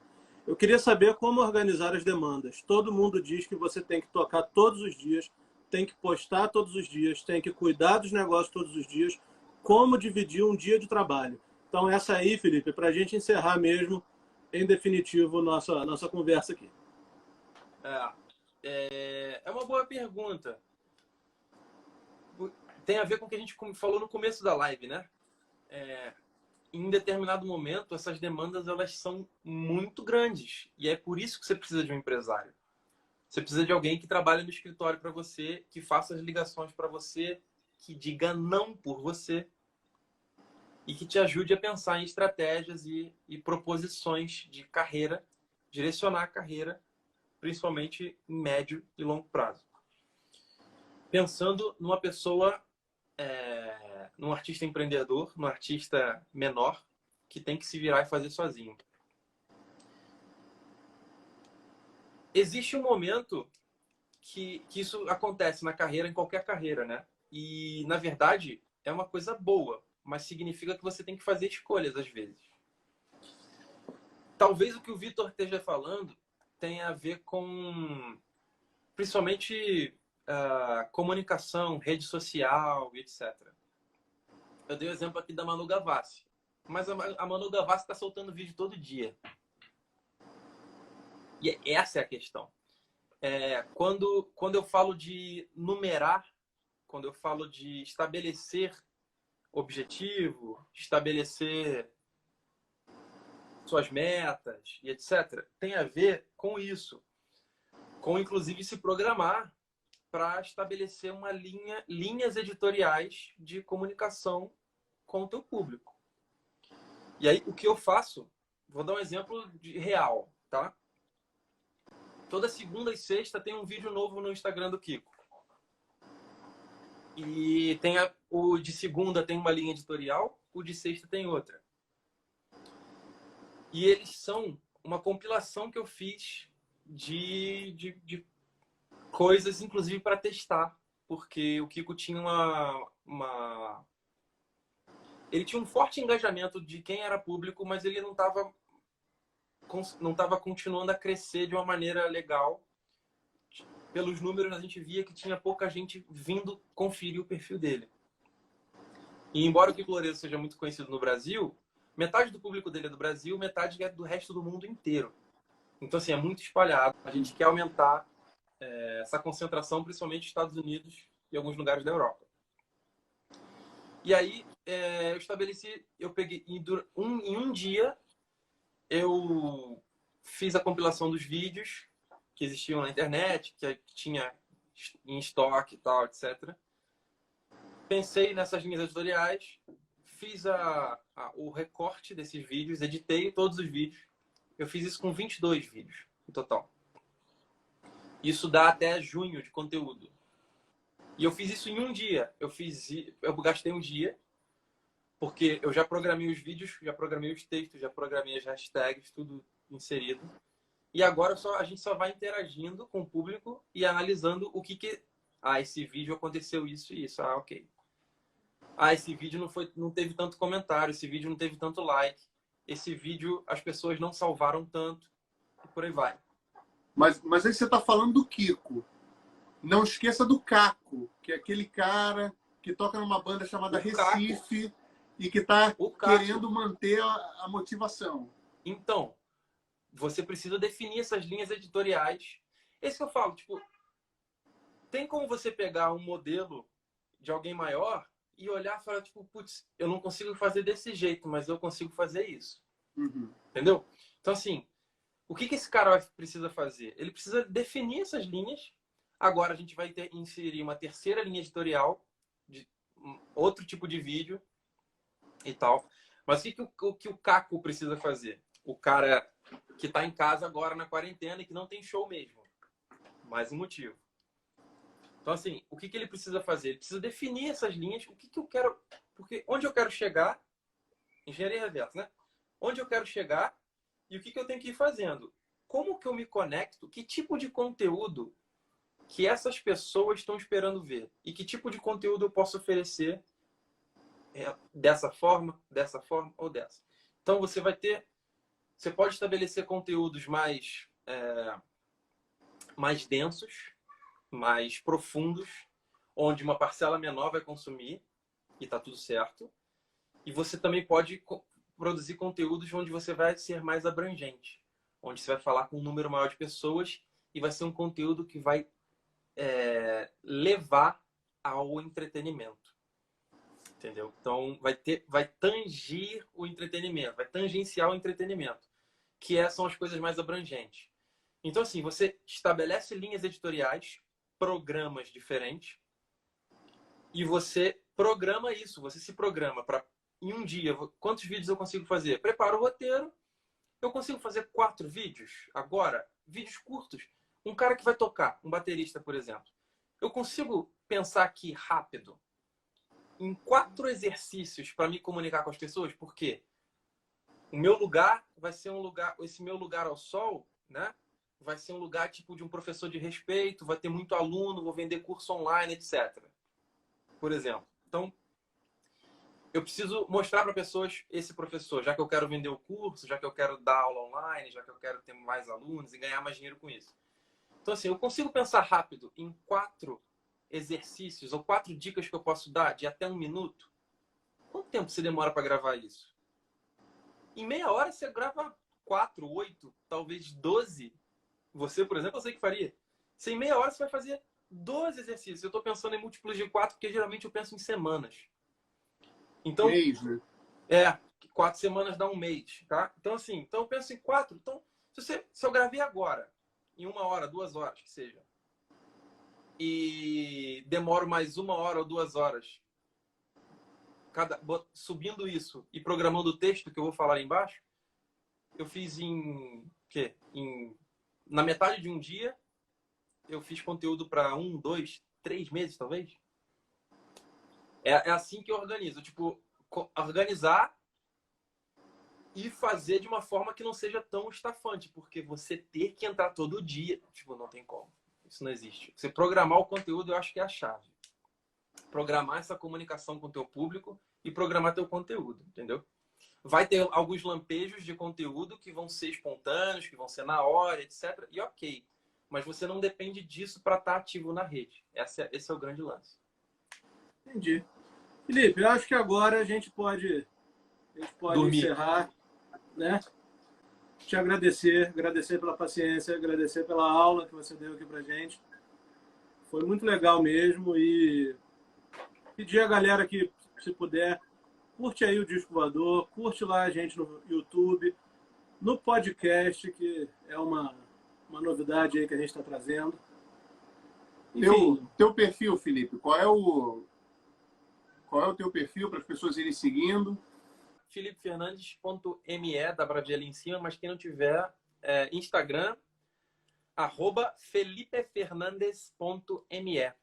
Speaker 2: Eu queria saber como organizar as demandas. Todo mundo diz que você tem que tocar todos os dias, tem que postar todos os dias, tem que cuidar dos negócios todos os dias. Como dividir um dia de trabalho? Então, essa aí, Felipe, para a gente encerrar mesmo, em definitivo, nossa conversa aqui.
Speaker 1: É uma boa pergunta. Tem a ver com o que a gente falou no começo da live, né? em determinado momento, essas demandas elas são muito grandes. E é por isso que você precisa de um empresário. Você precisa de alguém que trabalhe no escritório para você, que faça as ligações para você, que diga não por você e que te ajude a pensar em estratégias e proposições de carreira, direcionar a carreira, principalmente em médio e longo prazo. Pensando numa pessoa, num artista empreendedor, num artista menor, que tem que se virar e fazer sozinho. Existe um momento que isso acontece na carreira, em qualquer carreira, né? E, na verdade, é uma coisa boa, mas significa que você tem que fazer escolhas às vezes. Talvez o que o Vitor esteja falando tenha a ver com, principalmente, comunicação, rede social, etc. Eu dei o exemplo aqui da Manu Gavassi. Mas a Manu Gavassi está soltando vídeo todo dia. E essa é a questão. Quando eu falo de numerar, quando eu falo de estabelecer objetivo, estabelecer suas metas e etc., tem a ver com isso. Com, inclusive, se programar para estabelecer linhas editoriais de comunicação com o teu público. E aí, o que eu faço, vou dar um exemplo real, tá? Toda segunda e sexta tem um vídeo novo no Instagram do Kiko. E o de segunda tem uma linha editorial, o de sexta tem outra. E eles são uma compilação que eu fiz de coisas, inclusive, para testar. Porque o Kiko tinha ele tinha um forte engajamento de quem era público, mas ele não estava continuando a crescer de uma maneira legal. Pelos números, a gente via que tinha pouca gente vindo conferir o perfil dele. E embora o Kiko Loureiro seja muito conhecido no Brasil, metade do público dele é do Brasil, metade é do resto do mundo inteiro. Então, assim, é muito espalhado. A gente quer aumentar essa concentração, principalmente nos Estados Unidos e alguns lugares da Europa. E aí, eu peguei, em um dia, eu fiz a compilação dos vídeos que existiam na internet, que tinha em estoque e tal, etc. Pensei nessas linhas editoriais, fiz o recorte desses vídeos, editei todos os vídeos. Eu fiz isso com 22 vídeos no total. Isso dá até junho de conteúdo. E eu fiz isso em um dia. Eu gastei um dia, porque eu já programei os vídeos, já programei os textos, já programei as hashtags, tudo inserido. E agora a gente só vai interagindo com o público e analisando o que esse vídeo aconteceu isso e isso. Ok. Esse vídeo não teve tanto comentário, esse vídeo não teve tanto like, esse vídeo as pessoas não salvaram tanto, e por aí vai.
Speaker 3: Mas aí você está falando do Kiko. Não esqueça do Caco, que é aquele cara que toca numa banda chamada Recife e que está querendo manter a motivação.
Speaker 1: Então, você precisa definir essas linhas editoriais. Esse que eu falo, tipo, tem como você pegar um modelo de alguém maior e olhar e falar, tipo, putz, eu não consigo fazer desse jeito, mas eu consigo fazer isso.
Speaker 3: Uhum.
Speaker 1: Entendeu? Então, assim, o que esse cara precisa fazer? Ele precisa definir essas linhas. Agora a gente vai inserir uma terceira linha editorial, de outro tipo de vídeo e tal. Mas o que o Caco precisa fazer? O cara que está em casa agora na quarentena e que não tem show mesmo. Mais um motivo. Então, assim, o que ele precisa fazer? Ele precisa definir essas linhas. O que eu quero... Porque onde eu quero chegar... Engenharia reversa, né? Onde eu quero chegar e o que eu tenho que ir fazendo. Como que eu me conecto? Que tipo de conteúdo que essas pessoas estão esperando ver? E que tipo de conteúdo eu posso oferecer dessa forma ou dessa? Então, você pode estabelecer conteúdos mais densos, mais profundos, onde uma parcela menor vai consumir e tá tudo certo. E você também pode produzir conteúdos onde você vai ser mais abrangente, onde você vai falar com um número maior de pessoas e vai ser um conteúdo que vai levar ao entretenimento. entendeu? Então, vai tangir o entretenimento, vai tangenciar o entretenimento, que são as coisas mais abrangentes. Então, assim, você estabelece linhas editoriais, programas diferentes, e você programa isso. Você se programa para, em um dia, quantos vídeos eu consigo fazer? Preparo o roteiro, eu consigo fazer 4 vídeos agora, vídeos curtos. Um cara que vai tocar, um baterista, por exemplo. Eu consigo pensar aqui rápido em 4 exercícios para me comunicar com as pessoas, porque o meu lugar vai ser um lugar, esse meu lugar ao sol, né? Vai ser um lugar tipo de um professor de respeito, vai ter muito aluno, vou vender curso online, etc. Por exemplo. Então, eu preciso mostrar para pessoas esse professor, já que eu quero vender o curso, já que eu quero dar aula online, já que eu quero ter mais alunos e ganhar mais dinheiro com isso. Então, assim, eu consigo pensar rápido em 4 exercícios ou 4 dicas que eu posso dar de até 1 minuto. Quanto tempo você demora para gravar isso? Em meia hora você grava 4, 8, talvez 12. Você, por exemplo, eu sei que faria. Se em meia hora você vai fazer 12 exercícios. Eu estou pensando em múltiplos de 4, porque geralmente eu penso em semanas. Então,
Speaker 3: mês, né?
Speaker 1: 4 semanas dá um mês, tá? Então, assim, então eu penso em 4. Então, se eu gravei agora, em 1 hora, 2 horas, que seja, e demoro mais 1 hora ou 2 horas, subindo isso e programando o texto que eu vou falar aí embaixo, eu fiz na metade de um dia, eu fiz conteúdo para 1, 2, 3 meses, talvez. É assim que eu organizo. Tipo, organizar e fazer de uma forma que não seja tão estafante. Porque você ter que entrar todo dia, tipo, não tem como. Isso não existe. Você programar o conteúdo, eu acho que é a chave. Programar essa comunicação com o teu público e programar teu conteúdo, entendeu? Vai ter alguns lampejos de conteúdo que vão ser espontâneos, que vão ser na hora, etc. E ok. Mas você não depende disso para estar ativo na rede. Esse é o grande lance.
Speaker 2: Entendi. Felipe, eu acho que agora a gente pode encerrar, né? Te agradecer pela paciência, agradecer pela aula que você deu aqui pra gente. Foi muito legal mesmo e pedir a galera que, se puder, curte aí o Disco Voador, curte lá a gente no YouTube, no podcast, que é uma novidade aí que a gente está trazendo.
Speaker 3: Enfim. Teu perfil, Felipe, qual é o teu perfil para as pessoas irem seguindo?
Speaker 1: FelipeFernandes.me, dá para ver ali em cima, mas quem não tiver, Instagram, @felipefernandes.me.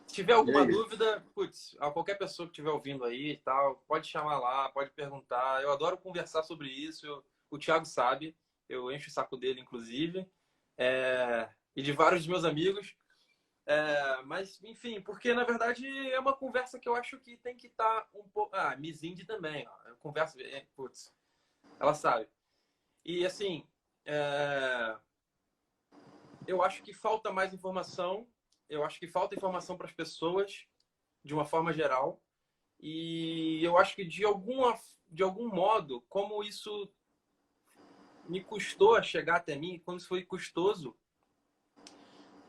Speaker 1: Se tiver alguma dúvida, qualquer pessoa que estiver ouvindo aí e tal, pode chamar lá, pode perguntar. Eu adoro conversar sobre isso. O Thiago sabe, eu encho o saco dele, inclusive, e de vários dos meus amigos. Mas, enfim, porque na verdade é uma conversa que eu acho que tem que estar um pouco. Miss Indy também, ó. Eu converso. Ela sabe. E assim, eu acho que falta mais informação. Eu acho que falta informação para as pessoas, de uma forma geral. E eu acho que de algum modo, como isso me custou a chegar até mim, quando isso foi custoso,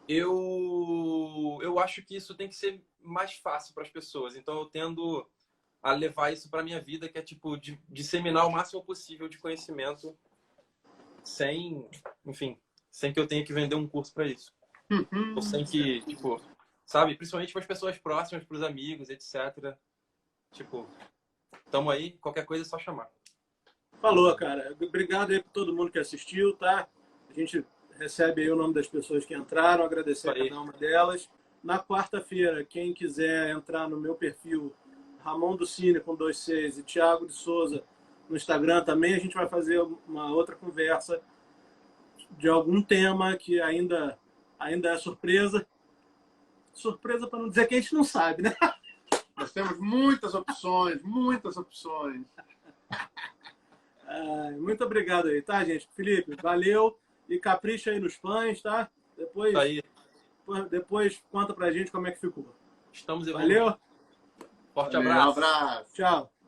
Speaker 1: eu acho que isso tem que ser mais fácil para as pessoas. Então eu tendo a levar isso para minha vida, que é tipo disseminar o máximo possível de conhecimento sem que eu tenha que vender um curso para isso. Ou sem que, tipo, sabe, principalmente para as pessoas próximas, para os amigos, etc. Tipo, tamo aí, qualquer coisa é só chamar.
Speaker 2: Falou, cara. Obrigado aí por todo mundo que assistiu, tá? A gente recebe aí o nome das pessoas que entraram, agradecer a cada uma delas. Na quarta-feira, quem quiser entrar no meu perfil, Ramon do Cine com 2 Cs e Thiago de Souza no Instagram também, a gente vai fazer uma outra conversa de algum tema que ainda é surpresa. Surpresa para não dizer que a gente não sabe, né?
Speaker 3: Nós temos muitas opções, muitas opções.
Speaker 2: Muito obrigado aí, tá, gente? Felipe, valeu. E capricha aí nos pães, tá? Depois conta pra gente como é que ficou.
Speaker 1: Estamos evoluindo.
Speaker 2: Valeu.
Speaker 1: Forte abraço.
Speaker 3: Um abraço.
Speaker 2: Tchau.